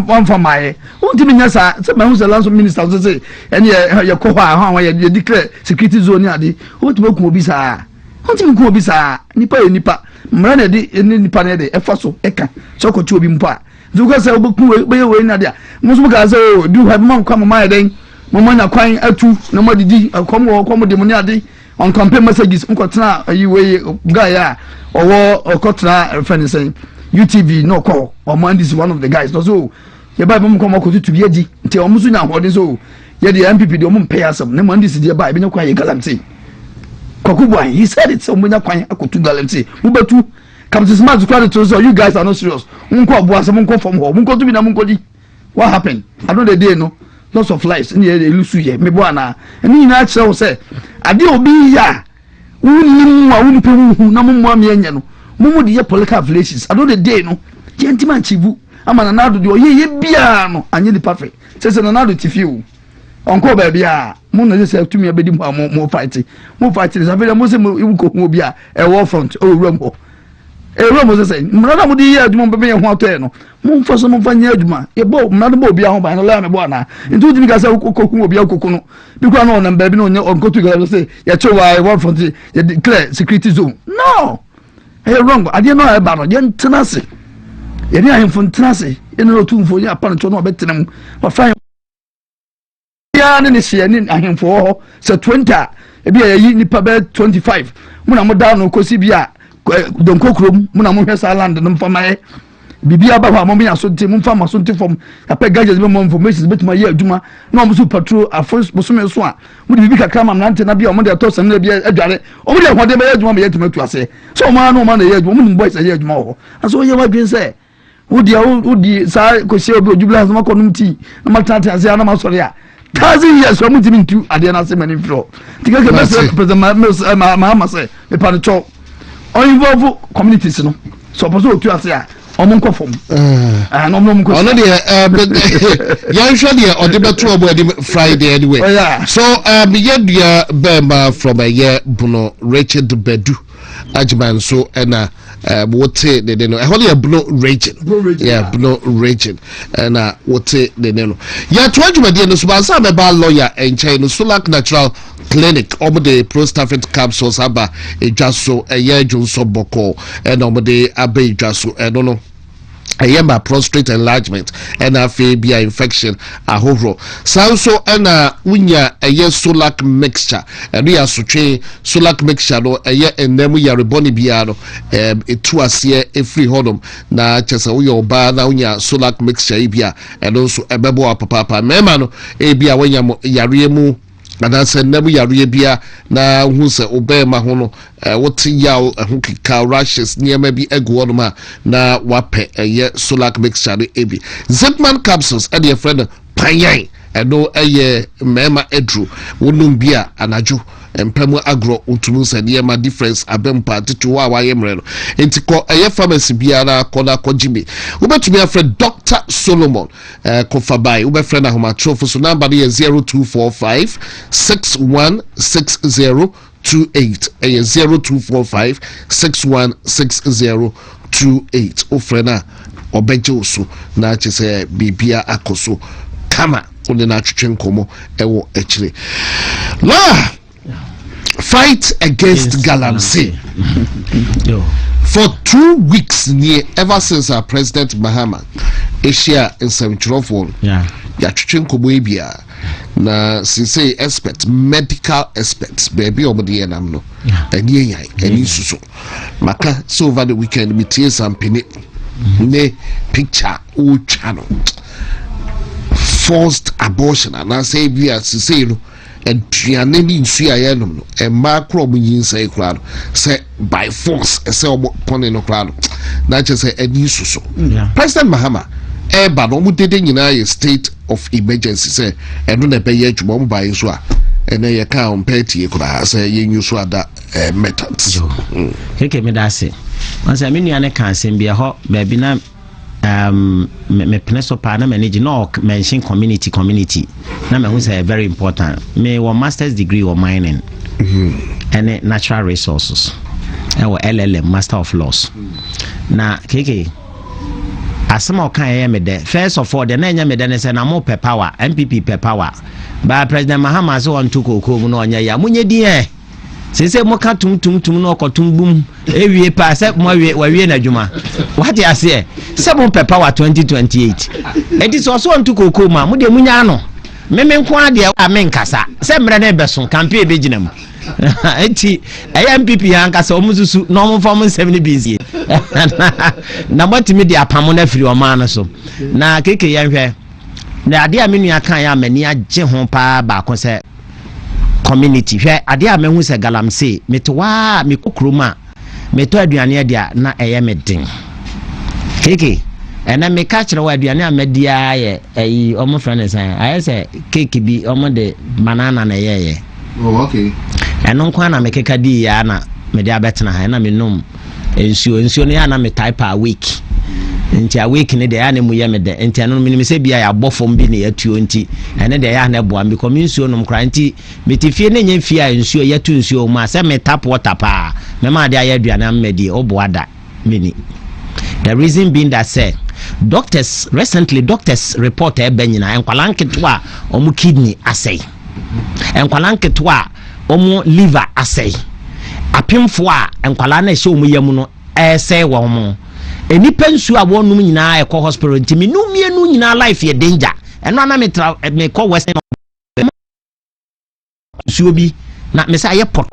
D: one for my untimi nya sa se ma hu se lanso minister so say ene ye ko ha ye declare security zone ade untimi ku obi sa untimi ku obi sa nipa ye nipa mra na de nipa na de efa so eka so ko chu obi mpa zuko se oboku be ye we na de musu ka se du ha man kwa mama ye den mama nya kwan atu na modidi komo de mo ni ade on campaign messages nkotena ayiwe guy ya owo okotena friend say UTV no call or man this is one of the guys so ye ba bem komo kotu bi adi nti o musu nya hode so ye the MPP de o mum pay asem ne man this dey ba be nya kwan ye galamti Kwaku boy he said it so munya kwan akotu galamti mu betu come to smart to to so you guys are not serious nko obo asem nko from ho nko to bi na nko di what happened I know the day no lots of lives in the lusu ye me bo ana eni na kire wo say ade obi ya wunnim wa wunpe hu na mommo am yenye no mommo de ye political affiliations I know the day no gentleman chivu ama na do de oye bia no anye di perfect say na do tifiu onko ba bia mo na say tumi abedi mo fight is after mo say mo ko hu bia e war front o rumbo mo say mrada mo di ye aduma be me ho ato no mo mfaso mo fanya aduma ye bo mrada bo bia ho ba no la me bo na nti udi mi ka say ko hu bia kokku no bi kwa no na ba bi no onko to go say ye che wa war front ye declare security zone no wrong ade no e ba no ye ntenase ye ni ahemfo ntenase ye no tumfo ye apa no to no betenam wa fa ya ne se ni ahemfo ho se 20 e bi ye nipa be 25 mo na mo da no kosi bia donko krom mu na mo hwesa land no mfa maye bibia ba ho mo ya so nti mo mfa ma so nti fom apɛ gadgets be mo information betuma ye adwuma na mo so patrol afos mo so me so a mo de bibi kakra ma na ntena bia mo de to sem na bia adware o mo de hode be adwuma me ye tuma tu ase so mo na mo na ye adwuma mo nim boys ye adwuma ho aso ye wa dwen se odi sa ko se obi ojubla ma ko num ti na ma tante ase na ma sori a 1000 years so mo ti mintu ade na se mani fro tika ke be president ma say me pa no cho o involve communities no so suppose o tu ase a omo nko fom no mo nko
B: ono de yan hwe de o de beto obo de Friday anyway so ye dia bema from a year buno Richard Bedu Ajman so na wote de no e ho de buno region buno region na wote de no ya to adwumade no so ba sa me ba lawyer enchen no Sulak Natural Clinic omode prostaphate capsules aba ejaso eye junso boko na omode aba ejaso no ayemba prostate enlargement and afebia infection ahoro sanso na unya eye Sulak mixture and we asotwe Sulak mixture no eye enemu yareboni bia no etu ase efri hodom na chese wo yoba na unya Sulak mixture ibia eno so ebebo papa mema no ebia wanya yare mu na se nemu yare bia na hu se obema ho no wote yaw ho kika rashes niema bi egu no na wape eye Sulak mixture no ebi Zipman capsules and your friend panyan eno eye mema edru wonum bia anaju empemu agro untunu se niema difference abempa titu wa yemre no entiko eye pharmacy bia na kola kojimi ubetumi afre Dr. Solomon kofabai ubefre homa trofo so number is 0245 616028 0245 616028 ofrena obejo so na chese bibia akoso kama onde na twetwe nkomo ewo ekire la fight against galamsey for 2 weeks near ever since our President Mahama Asia in 74 ya twetwe nkomo bia na say experts medical experts baby omde nam no eni yan eni susu maka so over the weekend we tie some pini ne picture o chano forced abortion and I say we are say no aduane ni nsu ayenom no e ma kro mo yinsa kra say by force e say omo pone no kra na che say eni susu President Mahama but no dede nyina ye state of emergency say eno na be ye adwuma mo bae so a ene ye ka on party kura say ye nyuso ada methods
C: keke me da se once me nuane kan sem bia ho ba bi na me peneso pa na manage no mention community na me hu say very important me one master's degree or mining and natural resources and LLM master of laws na keke asema kan me de first of all the na nya me de ne say na mo pe power MPP pe power ba President Mahama so on to koko mu no onya ya munye di se mo ka tum no okotum bum ewie pa se mo wawie na dwuma what you say se mo pe power 2028 it is also on to koko ma mo de munya no me nko ade a me nkasa se mre na beso campaign be gina mu enti MPP hankasa omususu no mo form 70 BC na motimi de apamo na firi o ma no so na keke yenhwe na ade a menu akan ya mani agye ho pa ba ko se community hwe ade a mehu se galamse metwa me kokroma meto aduane ade na eye medin keke ena me ka kire wa aduane a media ye eyi omo friend say aye se keke bi omo de banana na ye
B: oh okay
C: eno kwa na mekeka di ya na mede abetena ha na menum ensuo ne ya na me type a week nti a week ne de ya na mu ye me de nti eno me se bia ya bofom bi ne ya tuo nti ene de ya na boa me ko ensuo nom kra nti metifie ne nya fie a ensuo ya tu ensuo ma se me tap water pa me ma de ayeduana mmedi oboada mini the reason being that say doctors report e banyina enkwalanketwa omu kidney asay enkwalanketwa omo liver asay apemfo a enkwala na hye omu yam no esay wo mo enipa nsu a wonum nyina ekọ hospital ntimi no mienu nyina life ye danger eno na me call west nsu obi na me say pot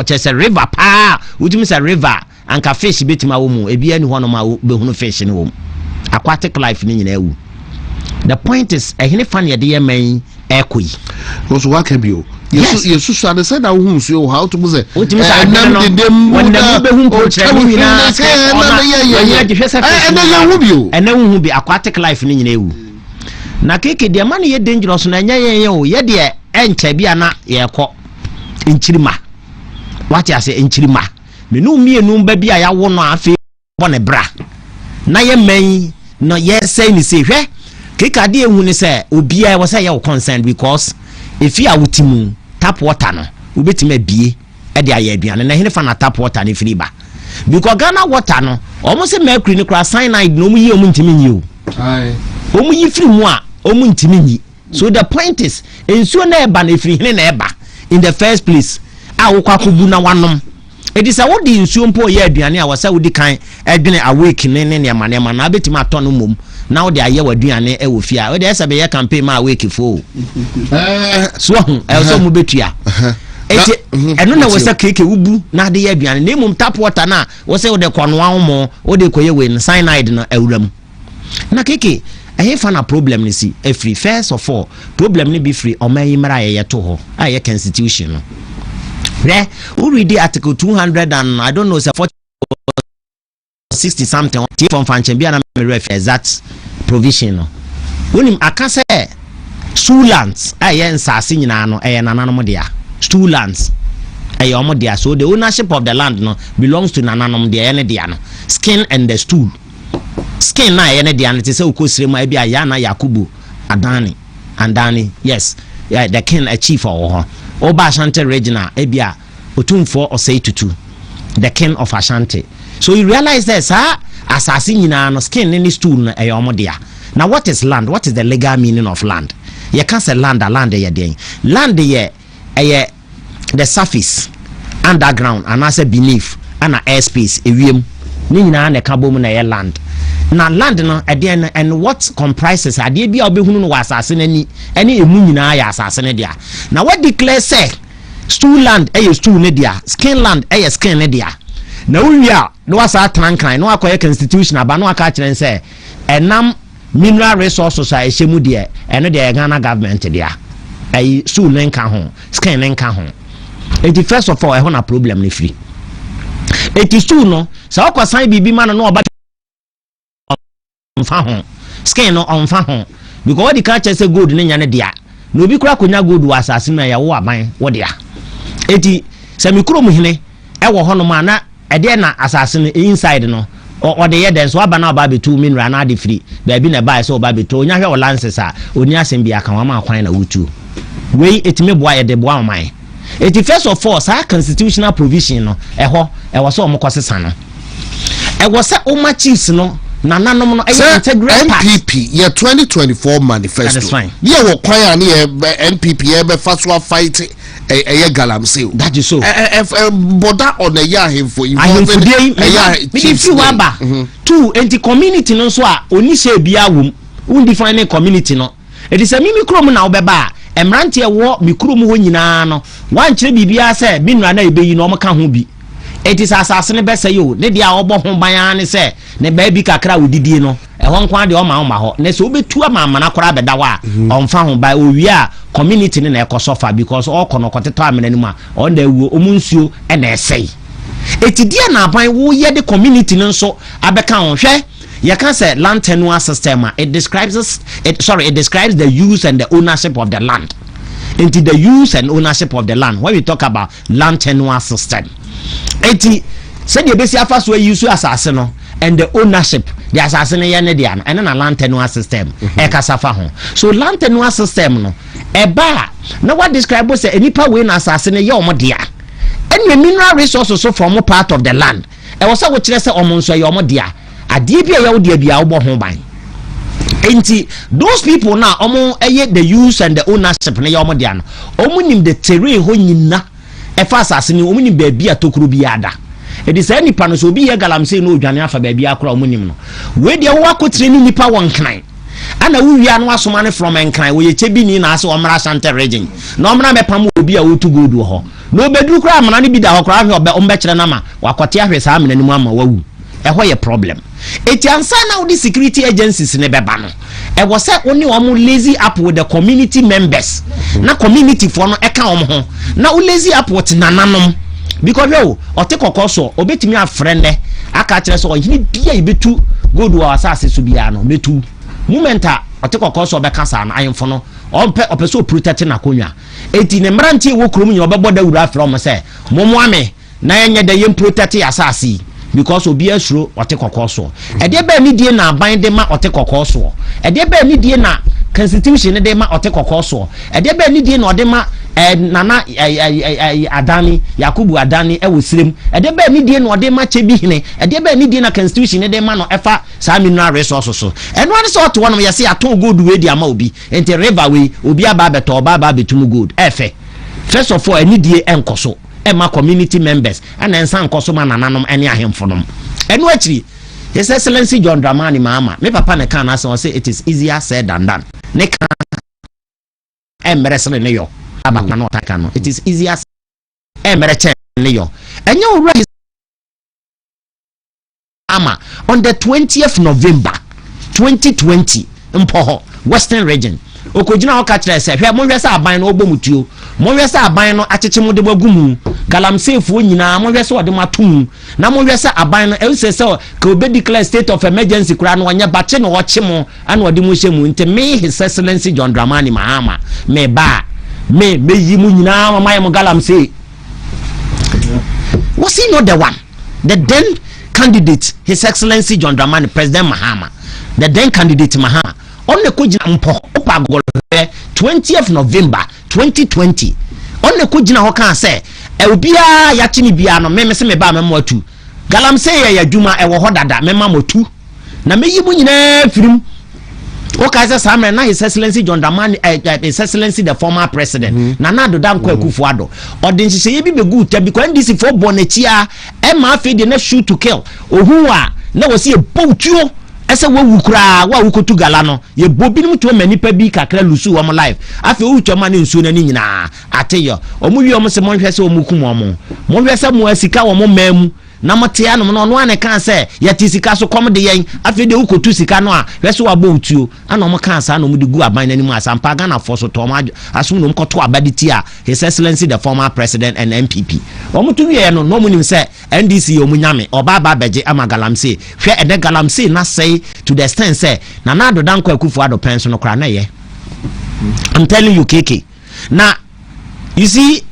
C: chese river pa wutumi say river anka fish betima wo mu ebi ani hono ma behunu fish ni wo mu aquatic life ni nyina ewu the point is ehine fan ye de yeman ekoi
B: also wa kabio yesu so ade say na wo hu so how to say
C: nam de dem wanda be hu portrait ni na ena hu bi aquatic life ni nyina ewu na keke de man ye dangerous na nya ye o ye de encha bia na ye kọ nchirima what you say nchirima me no mienu ba bia ya wo no afi bo ne bra na ye man no ye say ni say hwe keka de ehu ni say obia we say ye concerned because if you are wutimu tap water no obetime bie e de aye aduane na hene fa na tap water ni free ba because Ghana water no almost say mercury ni kra cyanide no mu yi omu ntimi nyi o omu yi free mu a omu ntimi nyi so the point is ensuo na eba na free hene na eba in the first place a wo Kwaku bu na wanom it is a what the ensuo mpo ye aduane a wasa wodi kan edwene awake ne amanema na betima ato no mom na wo de aye waduane e wo fia wo de esa be ye campaign ma awake fo so so mu betua eti eno na wo sa keke wubu na de ye aduane na mum tap water na wo se wo de kono anwo wo de koye we cyanide na awuram na keke ehe fa na problem ni si every first of all problem ni be free o man yimra ye to ho a ye constitution no re who read the article 200 and I don't know say 60 something from function bia na me refer that provision no wonim aka say stoollands aye nsase nyina no eye nananom dia stoollands eye omo dia so the ownership of the land no belongs to nananom dia ene dia no skin and the stool skin na eye ne dia no te say okosire ma bia ya na Yakubu Andani yes yeah, the king a chief or Oba Ashanti regional ebia otumfo osei tutu the king of Ashanti. So you realize that asasi nyina no skin any stool na eyomo dia. Now what is land? What is the legal meaning of land? You can't say land ye dey. Land ye the surface, underground and as beneath and airspace ewiem. Ni nyina na ka bom na ye land. na land no ade and what comprises ade bia obehunu no wasase nani ene emu nyina ya asase ne dia na what declare say stool land stool ne dia skin land skin ne dia na wuya no wasa trankan no akoye constitution aba no aka kire say enam mineral resources a ehemu dia eno dia Ghana government dia stool ne nka ho skin ne nka ho it first of all e ho na problem ne free it is stool no sa okwasan bibi ma no oba mfa ho skin no on fa ho because what the culture say gold ne nya ne dia no bi kura konya gold wa asase na ya wo aban wo dia eti semikuro mu hene e wo ho no ma na e de na asase no inside no o de ye den so aba na aba betu mineral na de free ba bi na buy so aba betu onya hwe o lances a oni asem bia kan wa ma kwan na wutu we etime boa ye de boa man eti first of all sa constitutional provision no e ho e wo so o mokosesa no e wo se o ma chiefs no na nanom no integral
B: NPP your 2024 manifesto.
C: That is fine.
B: Yeah, what kwaya ni NPP be faswa fight galamsey.
C: That is so.
B: Border on a year him for you.
C: If you waba two anti community no so a oni se bia wom undefine community no. It is a mimi krom na obeba emrante wo mi krom ho nyina no wan kire bibia se minura na ebeyi no omka ho bi. It is assassin besa yo ne dia obo ho ban ne se ne ba bi kakra odidie no e ho nkwan de o ma ho ne se obetu ama na kora beda wa onfa ho ba owi a community ne na ekosofa because all kono koteto amena nimu a on da wu omunsuo e na esei etidie na ban wo ye de community ne nso abeka ho hwe ye can say land tenure system it describes the use and the ownership of the land into the use and ownership of the land when we talk about land tenure system. Eti said the basic first way use assassin no and the ownership the assassin and na land tenure system kasafa ho so land tenure system no eba na what describe say enipa we na assassin ye omo dia and the mineral resources so from part of the land e was say we kire say omo nso ye omo dia ade bia ye wo dia bia wo ho ban enti those people now omo the use and the ownership na ye omo dia no omo nim the terrain ho nyina efa asasini omunim baabi atokuru bi ada edise nipa no so bi ye galamsey no odwane afa baabi akora omunim no we de wo akotre ni nipa won kran ana wuwia no asoma ne from enkran wo ye chebi ni na ase omra sante region na omra mepam obi a wotu godu ho no obedu kura amana ne bi da ho kura hwe ombe kire na ma wakote ahwe saa amena nimu ama wawu eho ye problem eti ansa na wo security agencies ne beba no e wo se oni omo lazy up with the community members na community for no eka omo ho na wo lazy up with nananom because yo ote kokoso obetimi afrende aka kire so ohini bia ibetu godu wa asase so bia no metu momenta ote kokoso be kasa na ayemfo no ompe opeso protect na konwa eti ne mrantie wo krom nya obebo da wura from se momo ame na enye da yem protect asase because obi asuro ote kokoso e de ba ni die na aban de ma ote kokoso e de ba ni die na constitution de ma ote kokoso e de ba ni die na ode ma nana adani yakubu adani e wosirem e de ba ni die na ode ma chebi hine e de ba ni die na constitution de ma no efa sa mineral resources so eno an so to wono yesi aton gold we di ama obi ente river we obi aba beto oba betum gold efe first of all ani die enkoso ema community members and ensan koso ma nananom ene ahemfonom eno akiri His Excellency John Dramani Mahama me papa ne kan aso say it is easier said than done ne kan emresene ne yo abakna no taka no it is easier emreche ne yo enye owura ama on the 20th November 2020 mpoho Western Region okojina ho ka kire se hwe monhwe se aban no ogbomutuo monhwe se aban no acheche mu de bagumu galamsey fu nyina monhwe se ode matum na monhwe se aban no e se ka obe declare state of emergency kura no wanya bache no woche mo ana ode mu hye mu nte me His Excellency John Dramani Mahama me ba me yi mu nyina mama mo galamsey was he not the one the then candidate His Excellency John Dramani President Mahama the then candidate Mahama on the kujina mpo opa gol 20th November 2020 on the kujina ho kan say e obia ya chini bia no me se me ba me atu galamsey ya dwuma e wo hodada me ma motu na meyi mu nyina firim o ka say samre na His Excellency John Dramani His Excellency the former president na do dan Kwaku ado odin hye ye bi begu ta bi kwa ndisi for bonachia e ma afi de na shoot to kill ohu a na wo se e boutuo ese wo wukura wa wukotu gala no ye bobinum to ma nipa bi kakra lusu wo mo life afi wo twama ne nsuo na ni nyina ateyo omuwi omo se monhwe se omukum omo monhwe se mo asika wo mo mamu na motia no no ane kan se yati sika so kom de yen afi de wukotu sika no a hwese wa bo utuo ana mo kan sa no mo de gu aban nani mu asampa Ghana for so to mo asum no mkoto abaditi a His Excellency the former president and MPP omo to wie no no mo nim se NDC omunyame obaba beje ama galamsey hwe ede galamsey na say to the extent say na do dan Kwaku ado pension no kra na ye. I'm telling you KK na you see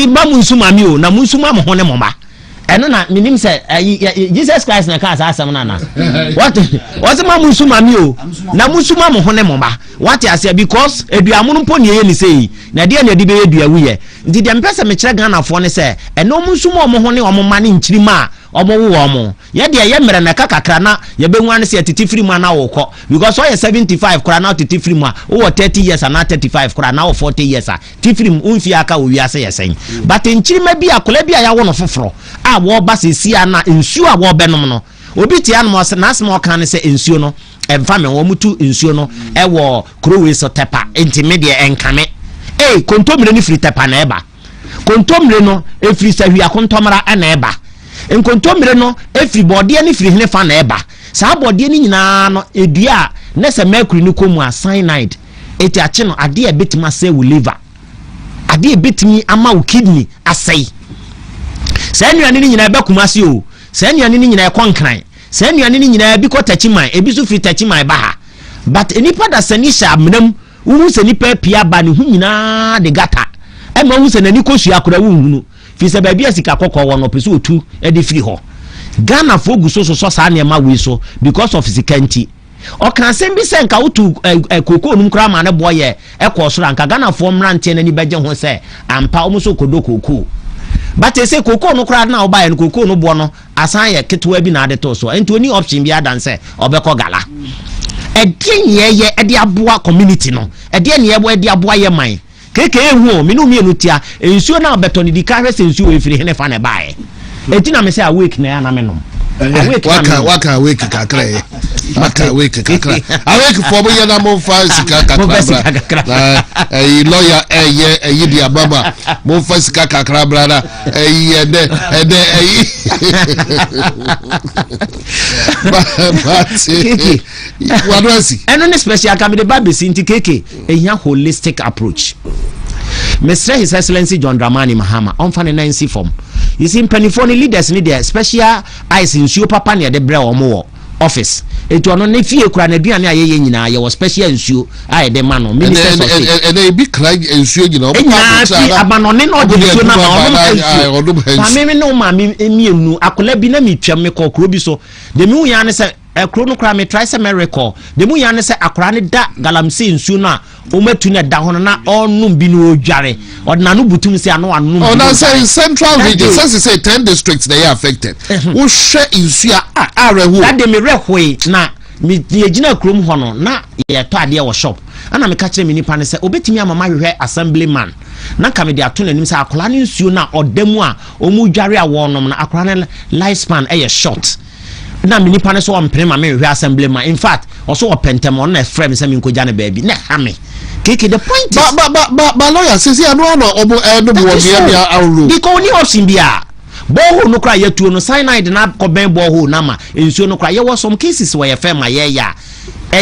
C: ba munsuma mi o na munsuma mo hone mo ba eno na minim say Jesus Christ na ka asem na what ma munsuma mi o na munsuma mo hone mo ba what I say because eduamu no poni ye ni say na de na de be eduawu ye nti de mpese me kire Ghana fo ne say eno munsuma mo hone o mo ma ne nkyirima omo wo omo ye de ye mere na kakakra na ye be nwan se titi free mu na wo kọ because so ye 75 kra na titi free mu wo 30 years na 35 kra na wo 40 years a titi free mu unfi aka wo wiase ye sen but nkyirima bi akola bi a ya wo no foforo a wo ba se sia na nsuo a wo benom no obi tia no na asem o kan se nsuo no emfa me wo mutu nsuo no e wo krowe so tepa intermediate enkame kontomre ni free tepa na eba kontomre no e free sahwi akontomra na eba nkontomre no efri bode ni firi hene fa na eba saa bode ni nyina no edua na se mercury ni komu a cyanide eti ache no ade ebetima say we liver ade ebetimi ama wo kidney asai saa nuane ni nyina ebekuma se o saa nuane ni nyina ekonkran saa nuane ni nyina bi ko tachiman ebi so firi tachiman ba ha but enipa da sanisha amnam wu se nipa pia ba ne hu nyina de gata e ma wu se nani kosu akora wu hunu fi se ba bia sika kokko wo no pese otu e de firi ho Ghana for gu so saa ne ma we so because of sikanti o kan sem bi se nka wotu koko num kra ma ne boye e ko so ranka Ghana for mrante na ni beje ho se ampa o so kodo koko but e se koko no kra na o ba ye koko no bo no asan ye ketwa bi na ade to so enti oni option bi adanse obekọ gala edie ye de aboa community no edie ne ye de aboa ye man keke ehu me no mienu tia ensuo na beto ni di ka hwese ensuo efiri hene fa na bae etina me say awake na ya na me no
B: waka awake kakra ye waka awake kakra awake for me na mo fa sika kakra lawyer ye di ababa mo fa sika kakra brada ede what was it
C: eno ne special kamede babesi nti keke ehia holistic approach Mr. His Excellency John Dramani Mahama on fan nancy form you see penifoni leaders need their special eyes in show papa near the bre omo office eto no ne fie kura na duane ayeye nyina ye was special nsuo aye de ma no ministers of state
B: and they be cry nsuo nyina o
C: pa abanone no de nsuo na ma me no ma me emienu akola bi na metwam me kokro bi so de me uya ne se ekro no kra me try se miracle de mu ya ne se akora ne da galamsey nsuo na o matu ne da hono na onum bi no odware odna no butum se ano anum
B: oh na say central region say 10 districts they are affected wo hwe nsuo areho
C: that de me rehwe na me gina krom hono na ye to ade wo shop ana me ka kire me nipa ne se obetimi amama hwehwe assemblyman na ka me de ato nanim se akora ne nsuo na odamu a o mu dware a wonom na akora ne lifespan e short na mini pane so ampere ma me hwe assemblyman in fact also opentem on na frame se me nkoja ne baabi na ha me keke the point is
B: ba lawyer say no obo no bo bia awro
C: because ni option bia boho no kra yatuo no cyanide na koben boho na ma ensuo no kra ye was some cases where firm ma ye ya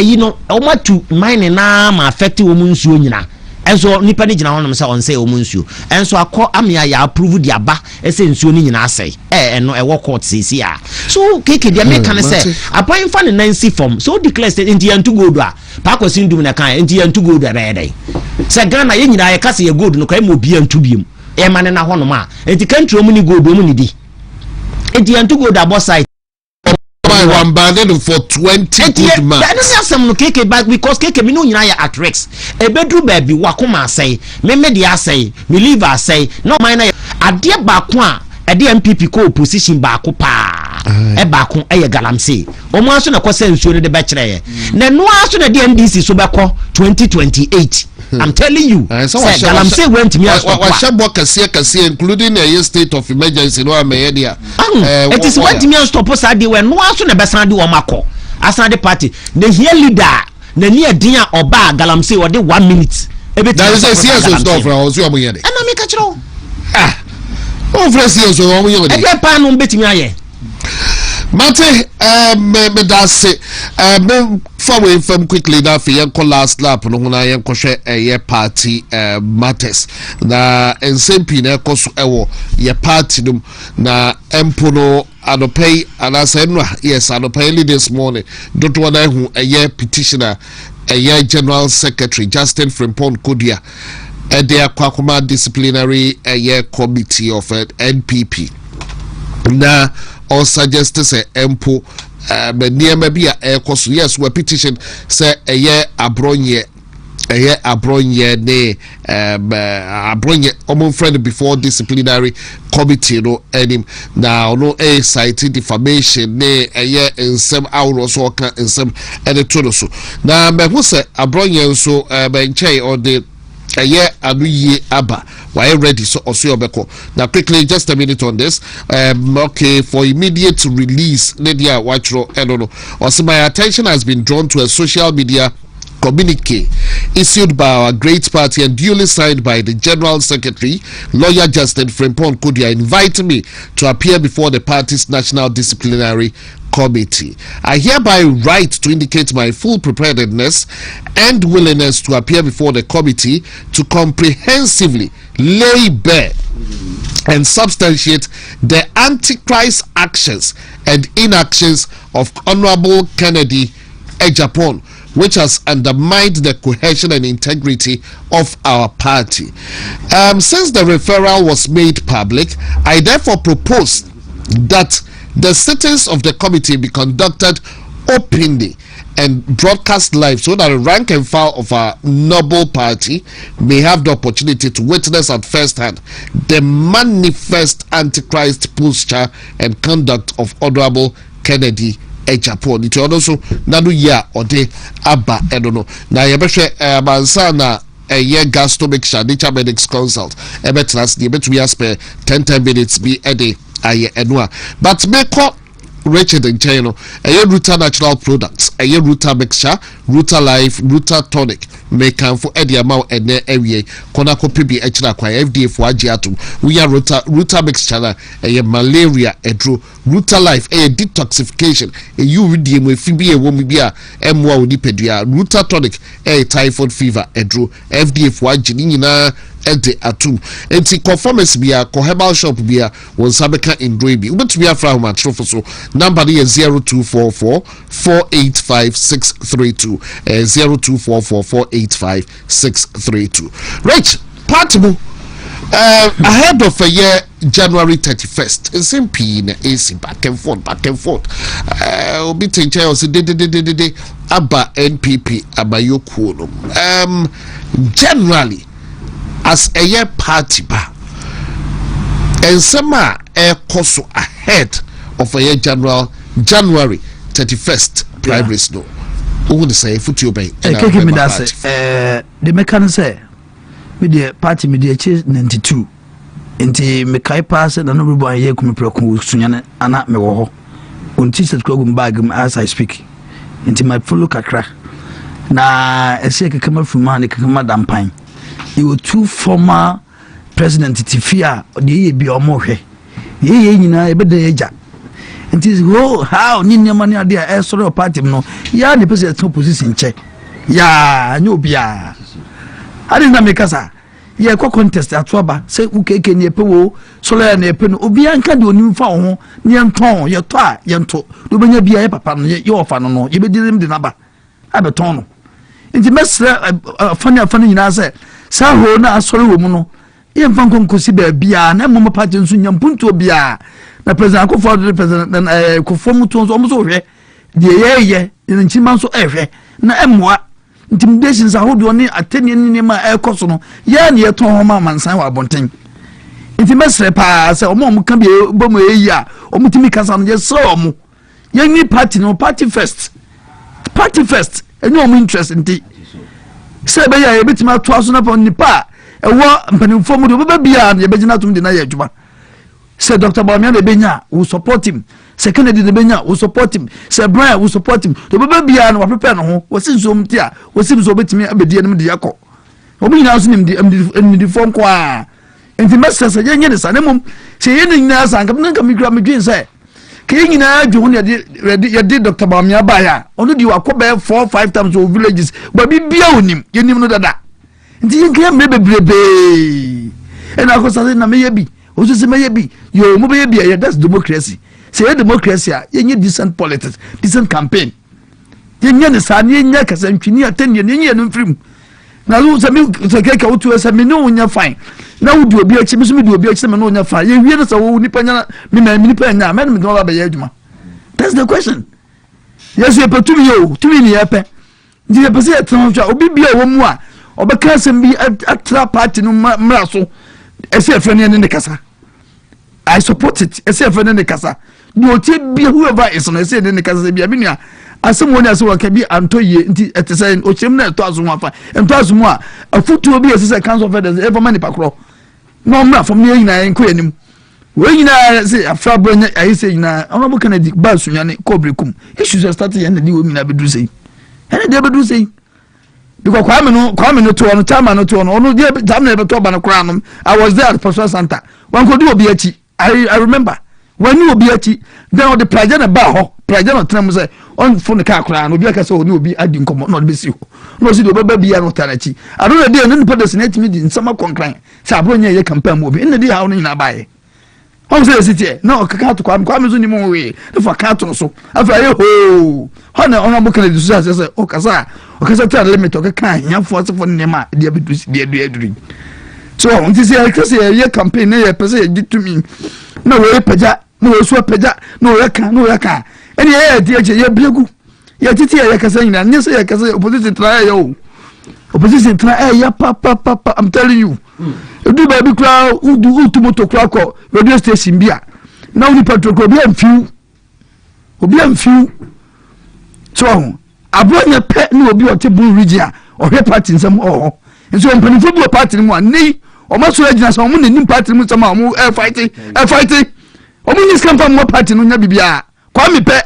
C: you know o matu mine na ma affect wo mu nsuo nyina enso nipa ni gina honom se on say o mu nsuo enso akọ amia ya approve di aba ese nsuo ni nyina asai eno e wo court sisi a so keke dia make kan say appoint fa ne nancy form so declare state inti yantu gold a pa kwasin dum na kan inti yantu gold a bede se Ghana ye nyina ye kase ye gold no kwa mo bia ntu biem e ma ne na honom a inti country mu ni gold mu ni di inti yantu gold abo site
B: one bargain for 20 good months.
C: That is some no keke back because keke me no nyina ya at risk. E bedru baby wakoma say, me media say, me liver say, no mine ade baako a ade MPP ko opposition baako pa. E baako e ye galamsey. Omo aso na kwose nsuo ne de be kire ye. Na no aso na de NDC so be ko 2028. I'm telling you. Galamsey went me as
B: well. Including a state of emergency no am here.
C: It is what me stop us ade we no aso na be san de o mako. asana party the here leader na near dia oba galamsey or the 1 minute
B: that is a serious stuff for us you am here and
C: I make a chiro
B: over serious so am here
C: e pa no betimi aye
B: Mate, me that's it. Forward from quickly that for your last lap, no one I am a party matters. Na and same pina cost your party na empono pay and I said yes, pay this morning. Don't want a year petitioner, a year general secretary Justin Frimpong Kodia, and their Kwaku disciplinary a year committee of NPP. Na or suggest say empo near maybe a cost yes we petition say a year abronye ne abronye omo friend before disciplinary committee no enim now no a cited defamation ne a year in some hours or in some editorial so now me who say abronye so benchai or the a year anuye aba why ready so obeko now quickly just a minute on this okay for immediate release Lydia Wachro no also my attention has been drawn to a social media communique issued by our great party and duly signed by the General Secretary, Lawyer Justin Frimpong Kodia, inviting me to appear before the party's National Disciplinary Committee. I hereby write to indicate my full preparedness and willingness to appear before the committee to comprehensively lay bare and substantiate the antichrist actions and inactions of Honorable Kennedy Ejapon, which has undermined the cohesion and integrity of our party. Since the referral was made public, I therefore propose that the sittings of the committee be conducted openly and broadcast live so that the rank and file of our noble party may have the opportunity to witness at first hand the manifest antichrist posture and conduct of Honorable Kennedy Ejapon. It also nanu ya ode aba edono na yebehwe mansa na eye gastronomic nature medics consult ebetras the bet we spare 10 minutes be ede aye enua but meko Richard and Chino, a Ruta natural products, a Ruta mixture, Ruta life, Ruta tonic, make for Eddie amount and area, Konako PB Hna kwa FDA for Agiatum. We are Ruta mixture, a malaria, a true Ruta life, a detoxification, a UVDM with Phoebe, a woman beer, M1 Nipedia, Ruta tonic, a typhoid fever, a true FDA for Aginina. Ente atum enti conformance bia ko herbal shop bia won sabeka indro bi ubetumi afra homa trofo so number is 0244 485 632 0244 485 632 right partable ahead of a year January 31st in same p na AC back and forth obi tenche o se de aba NPP abayoku no generally as a year party ba and some are so ahead of a year January 31st primaries no who would say foot you bay
D: the mechanism with the party media 92 into me kai pass and no boy here come preku sunyane ana me wo ho unti set program bag as I speak into my follow kakra na ese kekama fuma ne kekama dampan. You were two former president Tifia, the be omohe. Ye nyina ebe de eja. It is how ninya money there e sort party no. Ya the president opposition check. Ya nyo bia. Ade na mekasa. Ye ko contest atoba say ukeke ne epe wo solo na epe no obi anka de onim fa ho ne nton ye to a ye nto. Do benya bia ye papa no ye ofa no ye be dirim de naba. Abeton no. Nti mesra fani nyina say sa ho na asori wo mu no ye mfa nkonkosi ba bia na mmo party nso nyampunto bia na president akofo de president akofo mu to nso hwe de ye nchima nso ehwe na emmoa intimidations ahodo ne ateni ne ma ekoso no ye ne yeton ho ma mansan wa bonten intimesre pa se omo ka bi bomo eyi a omutimi kasa no ye so omo ye ni party no party first eni omo interest nti se be ya yebetima to aso na pa nipa ewo mpanimfo mu do be bia na yebegina tum de na ye adwuma se Dr. Bawumia na benya we support him se Kennedy de benya we support him se Brian we support him to baba bia no wa prepare no ho wasi nso mti a wasi nso betimi abedi anim de yakọ obi nyina so nim di fon ko a enti message se yenye ne sanemum se yenye nyina sa nka mi kura me dwen se ke nyina adwo ne de Dr. Bamia ba ya onu di wakọ 4-5 times o villages ba bibia onim yenim no dada enti yenke me bebrebe ena ko sa na me yebi o so se me yebi yo mo be yebi ya that's democracy say democracy yenye decent politics decent campaign yenye ne sa yenye kasantwini atani yenye no mfrim na lu se me se keke otu se me no nya fine na wudi obi achi me so me di obi achi me no nya fine ye wie no se wo nipa nya me na nipa nya me no ba ye adwuma that's the question yes ye petumi yo tumi ni yepe ndi ye pese etron obi bia wo mu a obeka sem bi atra party no mra so ese efrene ne kasa I support it ese efrene ne kasa no tie bia whoever is no ese ne kasa bia binua asem woni ase waka bi antoye nti etese ochem na eto azo afa ento azo mu a afutu obi ese council of elders ever mani pakro no mra from ne nyina enko yanim we nyina se afra bronya ayi se nyina onobu Kennedy ba sunyane kobrekum issues start yan na di wo nyina bedu sei ene de bedu sei because kwame no to no chama no to no ono de tam na beto ba no kra no I was there at the Pastoral Center wan ko di obi achi I remember when you obi achi then the praja na ba ho praja no tram say on phone ka kra no obi aka say oni obi adi nkomo no be si ho no si do baba bia no tanachi I don't know dey no nipa destinate me di nsama konkran say abronya ye campaign mo obi enne dey ha no nyina baaye on say city no kaka to kwame zo ni mo we for ka to so afa ye ho hona ona bo Kennedy so say o kasa tell limit o ka hia for nema dey abedu dey aduri so on ti say kase ye campaign na ye pese ye gitumi na we pagya na we so pagya na we ka eni ye dey ye biegu ye titi ye kasa nyina nye say ye kasa opposition try yo opposition try ya pa I'm telling you do baby crowd who to moto crowd radio station bia na uni patrol ko obi amfiu so abronya pe na obi o te bu region o hwe party nsam o nso mpanifo bi o party mu ani o maso agina so mo nanim party mu nsam o fighting o mo nis campaign mo party no nya bibia kwa mi pe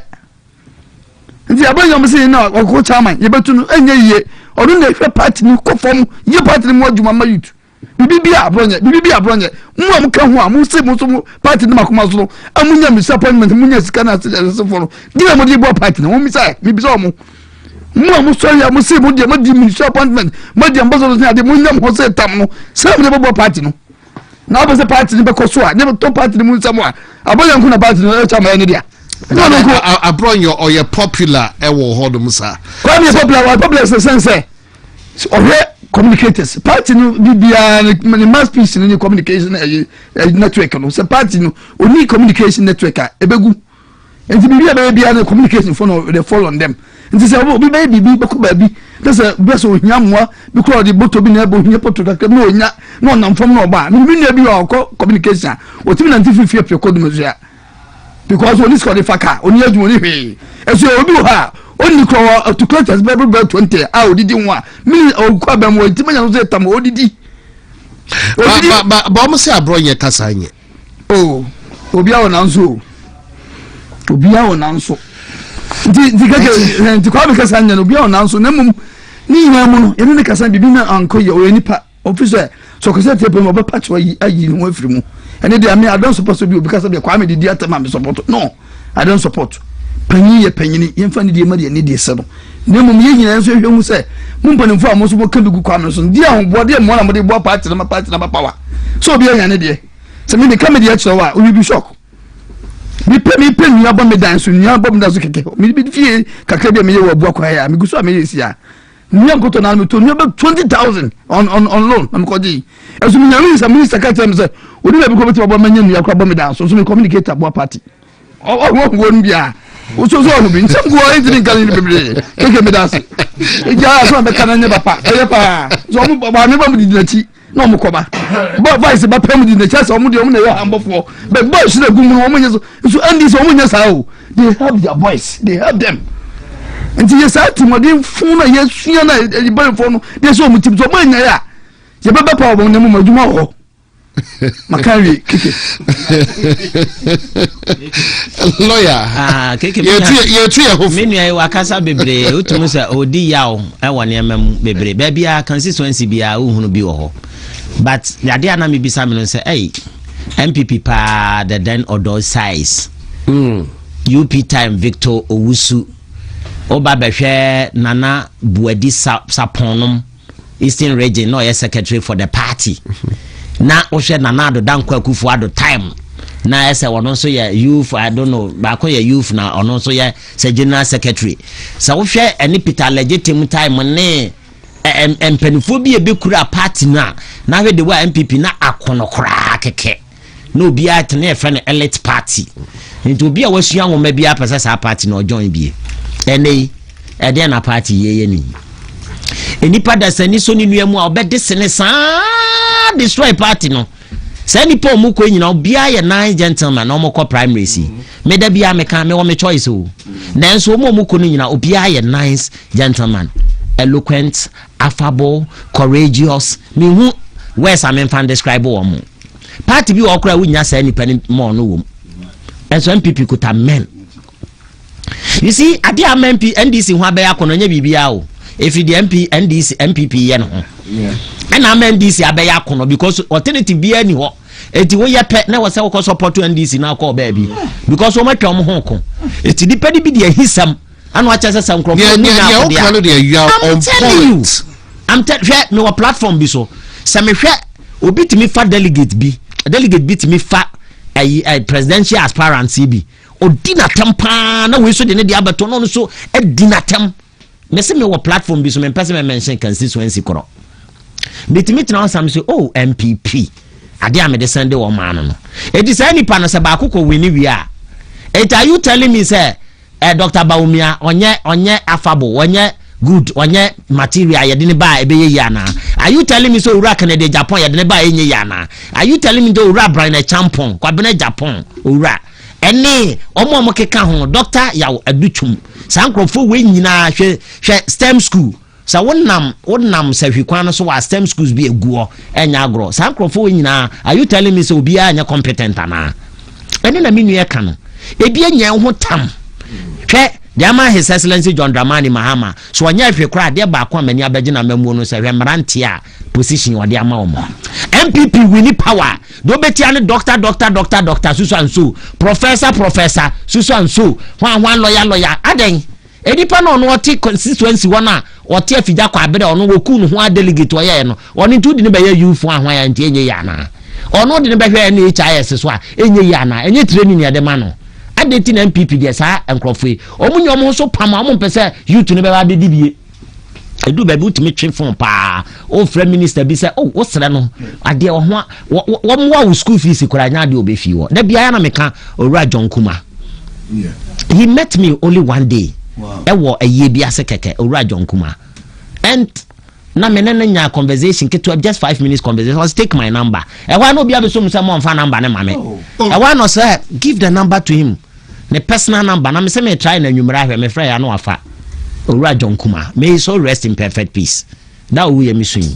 D: ndi abronya mo se na o ko chairman ye betu no enye yiye o no na hwe party ni ko fom ye party mu adwuma ma youth bibia abronya mu am ka ho am se mo so party ni makoma so amunya disappointment munya sika na se for no dia mo di bo party no mi say mi bisa mo mu sorry am se mo di disappointment mo di ambassador ni ade munya mo se tam no se mo di bo party no na obo se party ni be ko so a ne to party ni mu nsam a abonya nku na party no e chama ni dia no ko abronya or you popular e wo hodom sa kwa mi popular sense communicators party no bibia ni masterpiece ni communication network no se party no oni communication network a ebegu enti bibia na communication for no they fall on them enti se obi baby beko baby that's a beso ohiamwa because the boto bi na ebo ohia potokaka no onya no nam fom no ba mi na bi o communication otimi na ntififie pekod mezua because oni score the faka oni adwuma ni hwe eso obi ha oni ko to clutches bible 20 a odidi nwa mi okwa ba mo ntima nya no se tam odidi
B: ba mo se abronya kasa nye
D: obi a wona nso ndi kake ndi kwa kasa nya obi a wona nso na mum ni nya mu no ye ne kasa bibi na anko ye o nipa officer so ko se tepe mo ba patch wa ayi no afiri mu ene de I don't support to be because of the kwame di atama me support no I don't support panyini yemfa ne de ma de ne de se no ne mum ye nyina nso hwemu se mum panimfo a mo so bo ka bigu kwame so ndi ahobode mo na mo de bo party na pawa so obi anya ne de se me de ka me de akira wa o bi shock mi pe nua bo me dan so nua bo me dan so keke mi bi fie kakra bi me ye wo bo akwa ya mi guso a me ye sia nua nkoto na me to nua be 20,000 on loan na me ko di ezo mi nyame sa minister ka tell me say odi na bi ko beti bo manya nua kwa bo me dan so me communicate abo party wo nbia o so no bi nsem go enti ni kan ni bebre keke me dan so e ja so me kan nya papa e pa so mo ba me ba mu di nachi no mo ko ba vice ba pam di nachi so mo de mo na yo hambofo but boys na gumu mo nya so andi so mo nya sa o they have their voice they have them and yes atimodin fun na yesua na e ba fo no de so mo tip so mo nya ya ye ba pa bo na mo madwuma ho Makari kike.
B: Lawyer.
C: Keke.
B: You three of
C: Menu I wakasa bebre. Utumu se odi yaw. Ewa niyama bebre. Baby a constituency biya uhunu bi wo. But yade ana mi bisa me no say, hey, MPP pa the then odo size. UP time Victor Owusu. Oba behwe Nana Buedi Saponom Eastern Region no secretary for the party. Na ohwe Nana do dan Kwaku ado time. Na ese wono so ye youth, I don't know, ba ko ye youth na ono so ye se general secretary. Sa ohwe eni Peter legitimate time ne empenifo bi ebekura party na hwe de wa MPP na akono kra keke. No bi atene e friend elite party. Nti obi a wasua nwoma bi apesa sa party na join bi. Ene ede na party ye ni. Enipa da sani so ni nuamu a obede sene sa destroy party no. Sa nipa omu ko nyina obi a ye nine gentleman na omukọ primary si. Me da bia me kan me wo me choice o. Nanso omu ko nyina obi a ye nice gentleman. Eloquent, affable, courageous. Me hu where some fan describe wo. Party bi okra wo nya sa nipa ni mo no wo. Enso MPP kuta men. You see, adi MP NDC ho abeya kono nya bibia o. If the MP NDC MPP ye no. Yeah. And am NDC abeya kono because alternative bi ani ho. Eti wo ye pe na wo se wo support NDC na call baby. Because wo matwa mo ho ko. Eti di pedi bi de hisam. Anu acha se sankrofo ni na dia. I'm telling you. I'm telling me platform bi so. Se me hwe obi timi fa delegate bi timi fa presidential aspirant bi. Odina tempa na we so de ne dia beto no so edina tem me se me wo platform bi so me pese me mention constituency koro bitimi tena sam say oh MPP ade am de send wo man no e di say nipa no se ba akoko wini wi a are you telling me say Dr. Baumia onye affable onye good onye material ye de ne ba e be ye yana are you telling me so ura Canada Japan ye de ne ba enye yana are you telling me do ura Brian Champon kwa bene Japan ura ene omo keka ho doctor yaw aduchum sankrofo we nyina hwe STEM school sa wonnam sa hwekwan so wa STEM schools bi eguo enya agro sankrofo we nyina are you telling me so obi anya competent ana ene na minu ye ka no ebi anya ho tam hwe Diama His Excellency John Dramani Mahama so anya hwe kra de ba kwa mani abeje na mamuo no se hwe mranti a position wode ama omo MPP wini power do betia ne doctor susu and so professor susu and so one lawyer aden edipa no no oti constituency wana oti afija kwa abede ono woku no ho delegate oye no oni ntu di ne be ya youth ahwan ya nti enye ya na ono di ne be hwe ne HIS so a enye ya na enye training ya de ma no adeti na MPP de sa enkrofo omunye omo so pama omo pese youth ne be ba de dibie edu baby utimi twe phone pa o free minister bi say oh wosere no ade wo ho wo school fees kura nya de obefi wo da bia na meka owura John Kuma yeah he met me only one day ewo aye bia se keke owura John Kuma and na menene nya conversation ke to just 5 minutes conversation was take my number e wa no bia be so mu say mo mfa number ne mame e wa no say give the number to him the personal number na me say me try na nwumra hwe me frɛ ya no afa Owura John Kuma, may he so rest in perfect peace. Now we are missing.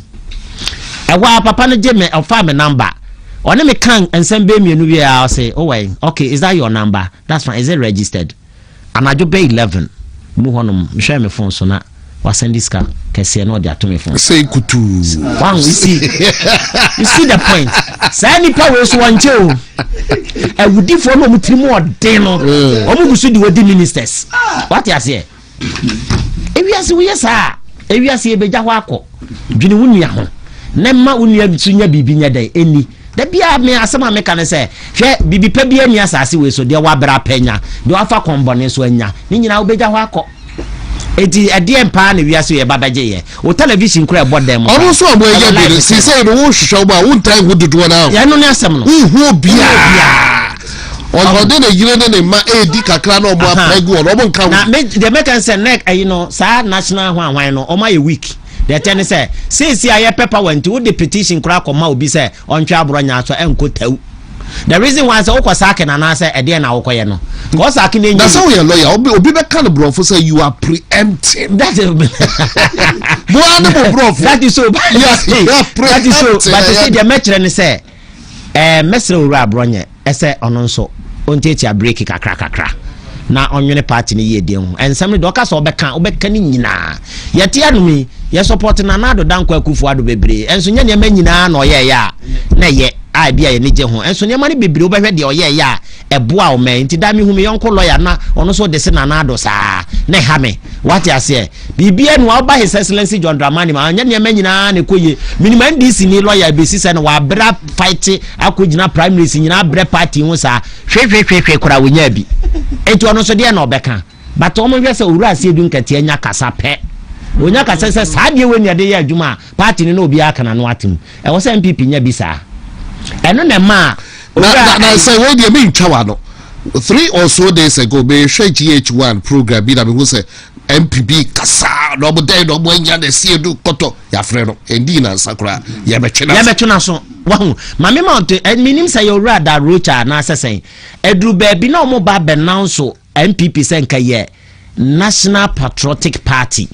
C: A while papa no jeme of farm number. Or me can and send baby and I'll say, oh wait, okay, is that your number? That's fine. Is it registered? And I do pay 11. Move on, share my phone so now. Was send this car? Can say no to me phone.
B: Say kutu.
C: One we see. You see the point. Say any power is one too. I would do for no more demo. Or we should do the ministers. What you say? Ewiase wo yesa ewiase ebeja ho akọ dwene wunua ho na ma wunua bisunya bibi nya dai eni da bia me asema me kan se hwe bibi pa bia ni asase we so de wa bra panya de wa fa kombone so anya ni nyina obeja ho akọ eti ade empa na wiase ye babaje ye o television kura bo dem
B: onu so obo ye bi si say no wo hwehwe obo a wo ntan wo dodo na
C: ya no ne asem no
B: wo bia on de yire ne ma edi kakra na obo apegu on obo nka
C: na the make and say neck you know sa national hwan no o ma ye week the ten say aye paper went to the petition kra koma obi say on twa abronya so enko taw the reason why say okosa ake na say e de na okoye no because ake na
B: that's how you lawyer obi be kan brofo say you are preempting
C: that is
B: that is so
C: that is so but say the metre ne say mesre owura abronye ese ono nso ontieti a break kakra na onwene party ni ye den ho ensam ne doka so obeka ni nyina yete anumi ye support na nado dan Kwaku ado bebre enso nya ne ma nyina na oye ya na ye a bia ye ne je ho enso ne ma ne bebre obehwe de oye ya eboa o me nti da mi hu me yonko lawyer na ono so de se na nado sa na ha me what you say bibia no oba his excellency John Dramani ma nya ne ma nyina na koye minimum DC ni lawyer be si se na wa bra fight akogina primaries nyina bra party ho sa hwe kura wonya bi enti ono so de na obeka but omo hwe se owura ase edu nkati anya kasa pe onya kasa se saade we nya de ya adwuma party ni na obi aka na no atem e wo se MPP nya bi sa eno na ma
B: na say we dey me ntwa no 3 or so days ago be hwe GH1 program bi na me go say MPP kasa no mo dey no mo nya de se edu koto ya frɛ no endi na sakura ya betwena
C: so wahu mame mount minim say your radar rocha na asesen edru ba bi na omo ba benanso MPP senka ye National Patriotic Party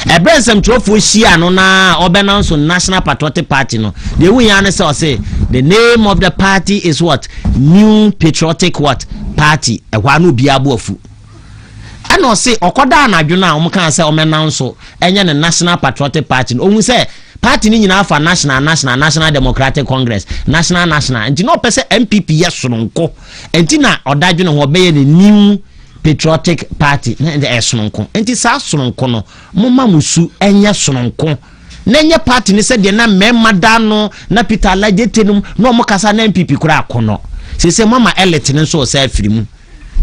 C: Ebrensem trofo hia no na obenanso National Patriotic Party no the we yan say the name of the party is what New Patriotic what Party ehwa no bia boafu ano say okoda anadwo na omo kan say omenanso enye ne National Patriotic Party ohun say party ni nyina fa National Democratic Congress national nti no pese MPP yesononko enti na odadwo no ho be ye ne New Patriotic Party na the esononko enti sa sononko no moma musu enye sononko na enye party ni se de na memma da no na Peter Lajetenum no mo kasa na MPP kura akono se mama elite ni so se afirimu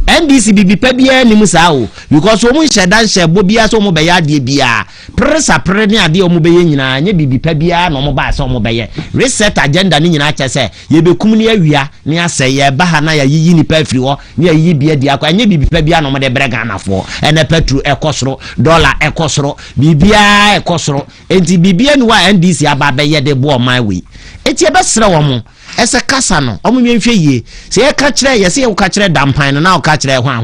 C: NDC bibi pa bia ni musa o because omu nhyedan hyebo bia so omu be ya de bia presa pre ni ade omu be ye nyina nye bibi pa bia na omu ba so omu be ye reset agenda ni nyina cha se ye bekum ni awia ni ase ye ba ha na ya yiyi ni pa afiri ho ni ya yiyi bia dia kwa nye bibi pa bia na omu de brega na fo ene petru ekosoro dollar ekosoro bibia ekosoro enti bibia ni wa NDC aba be ye de bo my way eti e be sere wo mo ese kasa no omu nwenhwe ye se ye ka kire ye se ye ka kire dampan no na o ka kire hwan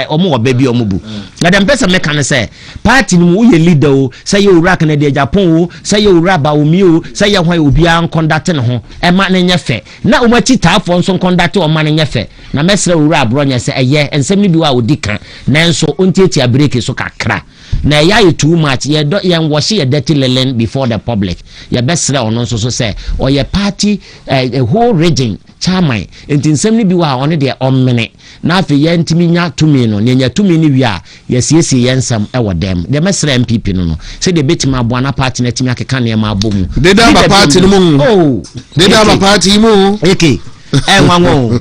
C: omu oba bi omu bu na dem pesa meka ne se party no wo ye leader o se ye owura kana de Japan o se ye owura ba omi o se ye hwan obi an conduct ne ho e ma ne nyefe na o ma titafo nso conduct o ma ne nyefe na mesra owura abronya se eye ensem ni bi wa odika na enso ontieti break so kakra na ya too much ye do ye wash ye dirty linen before the public ye besra ono so say or ye party a whole region chairman entinsem ni bi wa one de ommene na afi ye ntimi nya tumi no nya tumi ni wi a ye siesie ye nsam e wodem de mesra MPP no say de betima abo na party na timi akeka na ma abomu
B: de da ba party no mu
C: oh
B: de da ba party mu
C: okay enwanwo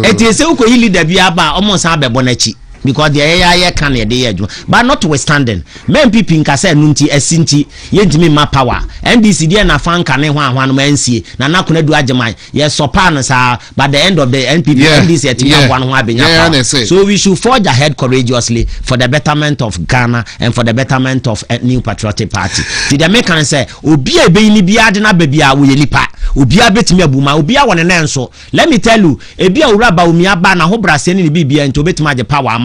C: eti uko yi leader bi aba omo san abebo na chi because the aya can ye but notwithstanding men people in kasa nunti esinti yentimi ma power NDC dia na fan kan ho ahwan no mansie na nakona du ageman ye sopa no sa by the end of the NPP NDC etima wan ho abenya power so we should forge ahead courageously for the betterment of Ghana and for the betterment of a New Patriotic Party did they make can say obi e be ni bia de na ba bia wo ye nipa obi abetimi abuma obi a wone nenso let me tell you ebi awura ba omi aba na ho brase ni bibia nti obetima age power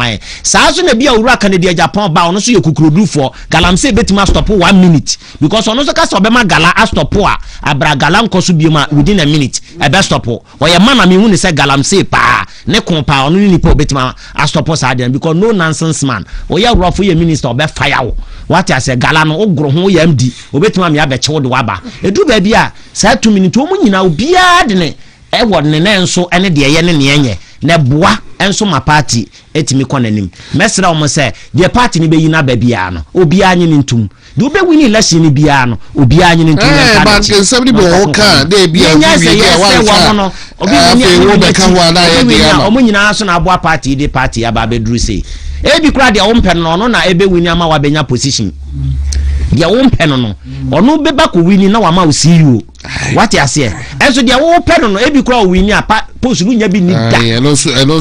C: saa so na bia owura Canada Japan ba ono so ye kukurudufo galamse betima stop 1 minute because ono so ka so be ma gala stop a abra gala nkoso bioma within a minute e be stop o ye mana me hu ni se galamse pa ne kon pa ono ni pa betima stop saa dem because no nonsense man o ye rofo ye minister obe fire wo what I say gala no ogro ho ye mdi obetima me abeche de waba edu ba bia saa 2 minute o mu nyina obia de ne e wodne ne nso ene de ye ne ne enye ne boa enso ma party etimi konanim mesra o mo se de party ni be yina ba bia no obi anyi ni ntum de obe wini election ni bia no obi anyi ni ntum
B: ba ke sabri bo hoka de bia wi de wa no obi ni wo be ka ho ana ye de ama
C: o mo nyina so na boa party de party aba be duru sei ebi kura de o mpɛ no na ebe wini ama wa benya position dia wo mpɛ no ono be ba ko wini na wa ma o CEO what you say enso dia wo pɛ no ebi kura o wini apa post nu nya bi ni da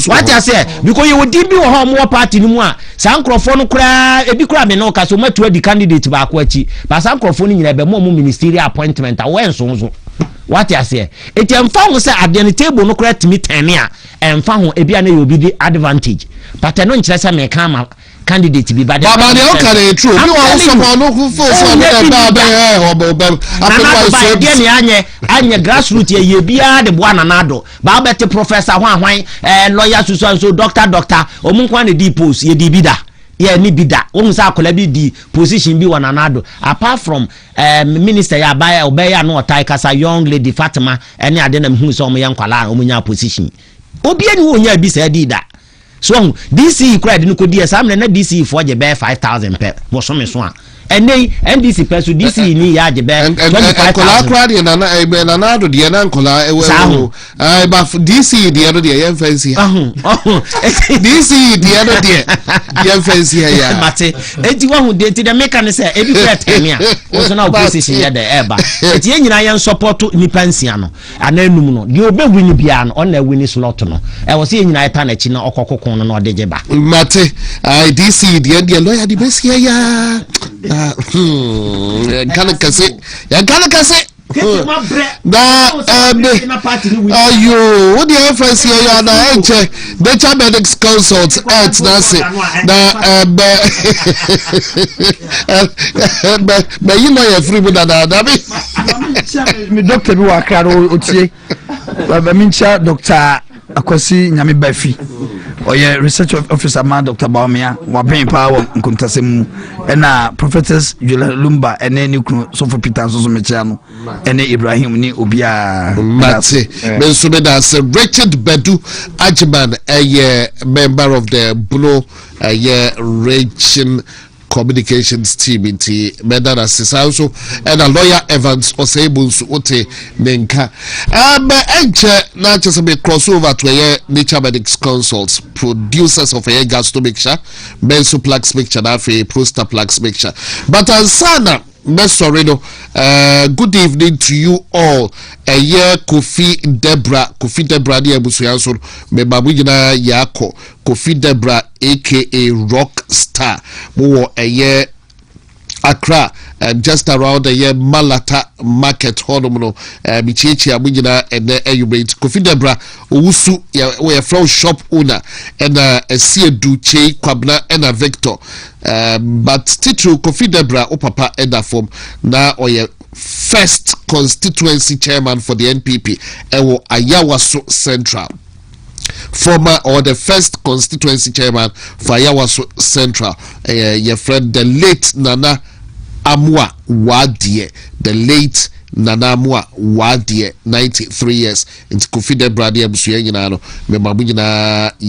C: what you say because you di bi wo ho mo party ni mu a san krofo no kura ebi kura me no ka so matu adi candidate ba ko achi ba san krofo ni nyina be mo ministerial appointment a wo enso what you say eti emfa ho say ade ne table no kura timi tane a emfa ho ebi ana ye obi di advantage but no nkyerɛ sɛ me ka ma candidate bi ba de
B: baba de o kare true bi won so mo no ku fo so na
C: anye grassroots ye bia de boa nanado ba beti professor hwan lawyer so doctor omun kwa ne di post ye di bida ye ni bida o musa akola bi di position bi wananado apart from minister ya ba obeya no otai kasa young lady Fatima ene ade na hu so omuya nkwala omunya position obi eni wo nya bi sa di da so DC credit no ko di exam na DC for je be 5000 per wo so me so a ene NDC per so DC ni ya je be
B: 25,000 credit na nanado de na nkola ba DC de no de ye fancy DC de no de ye fancy ya
C: mate enti wo hu de ti de meka ne say ebi credit ania wo so na opposition ya de eba enti ye nyina ye support ni pensia no ananum no de obe win bia no on na win slot no e wo se ye nyina ye ta na chi na okokokon no de je ba
B: mate DC de lawyer de besia ya kana kase na ayo what the FSC ya na enche better medics consult at na say na be you know your free na
D: me doctor bi wa karo otie ba mincha Dr. Akwasi Nyame Bafi oye research officer man Dr. Baumia wa ben power nkuntasem na prophetess Julia Lumba ene ni kunu so for Peter so mecha no ene Ibrahim ni obia
B: mate ben so be da Richard Bedu Ajman member of the Blue region communications team in Medana Sisanso and a lawyer Evans Osebuls Ote Nenka. Enche na just a crossover to a nature medics consults, producers of a gas to mixture, benzo plaques mixture, nafe proster plaques mixture. But Ansana Mesorino, good evening to you all. A year Kofi Debra ni Abusuyanso, Membabujina Yako, Kofi Debra aka Rock Star, more a year Accra, just around a year Malata Market Honomono, Michichi Abujina and Ayubate, Kofi Debra, Usu, we a flow shop owner, and a Sia Duche, Kwabna, and a Victor. But Titu Kofi Debra, Opapa, and a form now or your first constituency chairman for the NPP, Ewo Ayawaso Central. Former or the first constituency chairman for Ayawaso Central, your friend, the late Nana Amwa Wadie, the late Nana Amwa Wadie, 93 years. It's Kofi Debra, the Abusuyanano, Memabujina.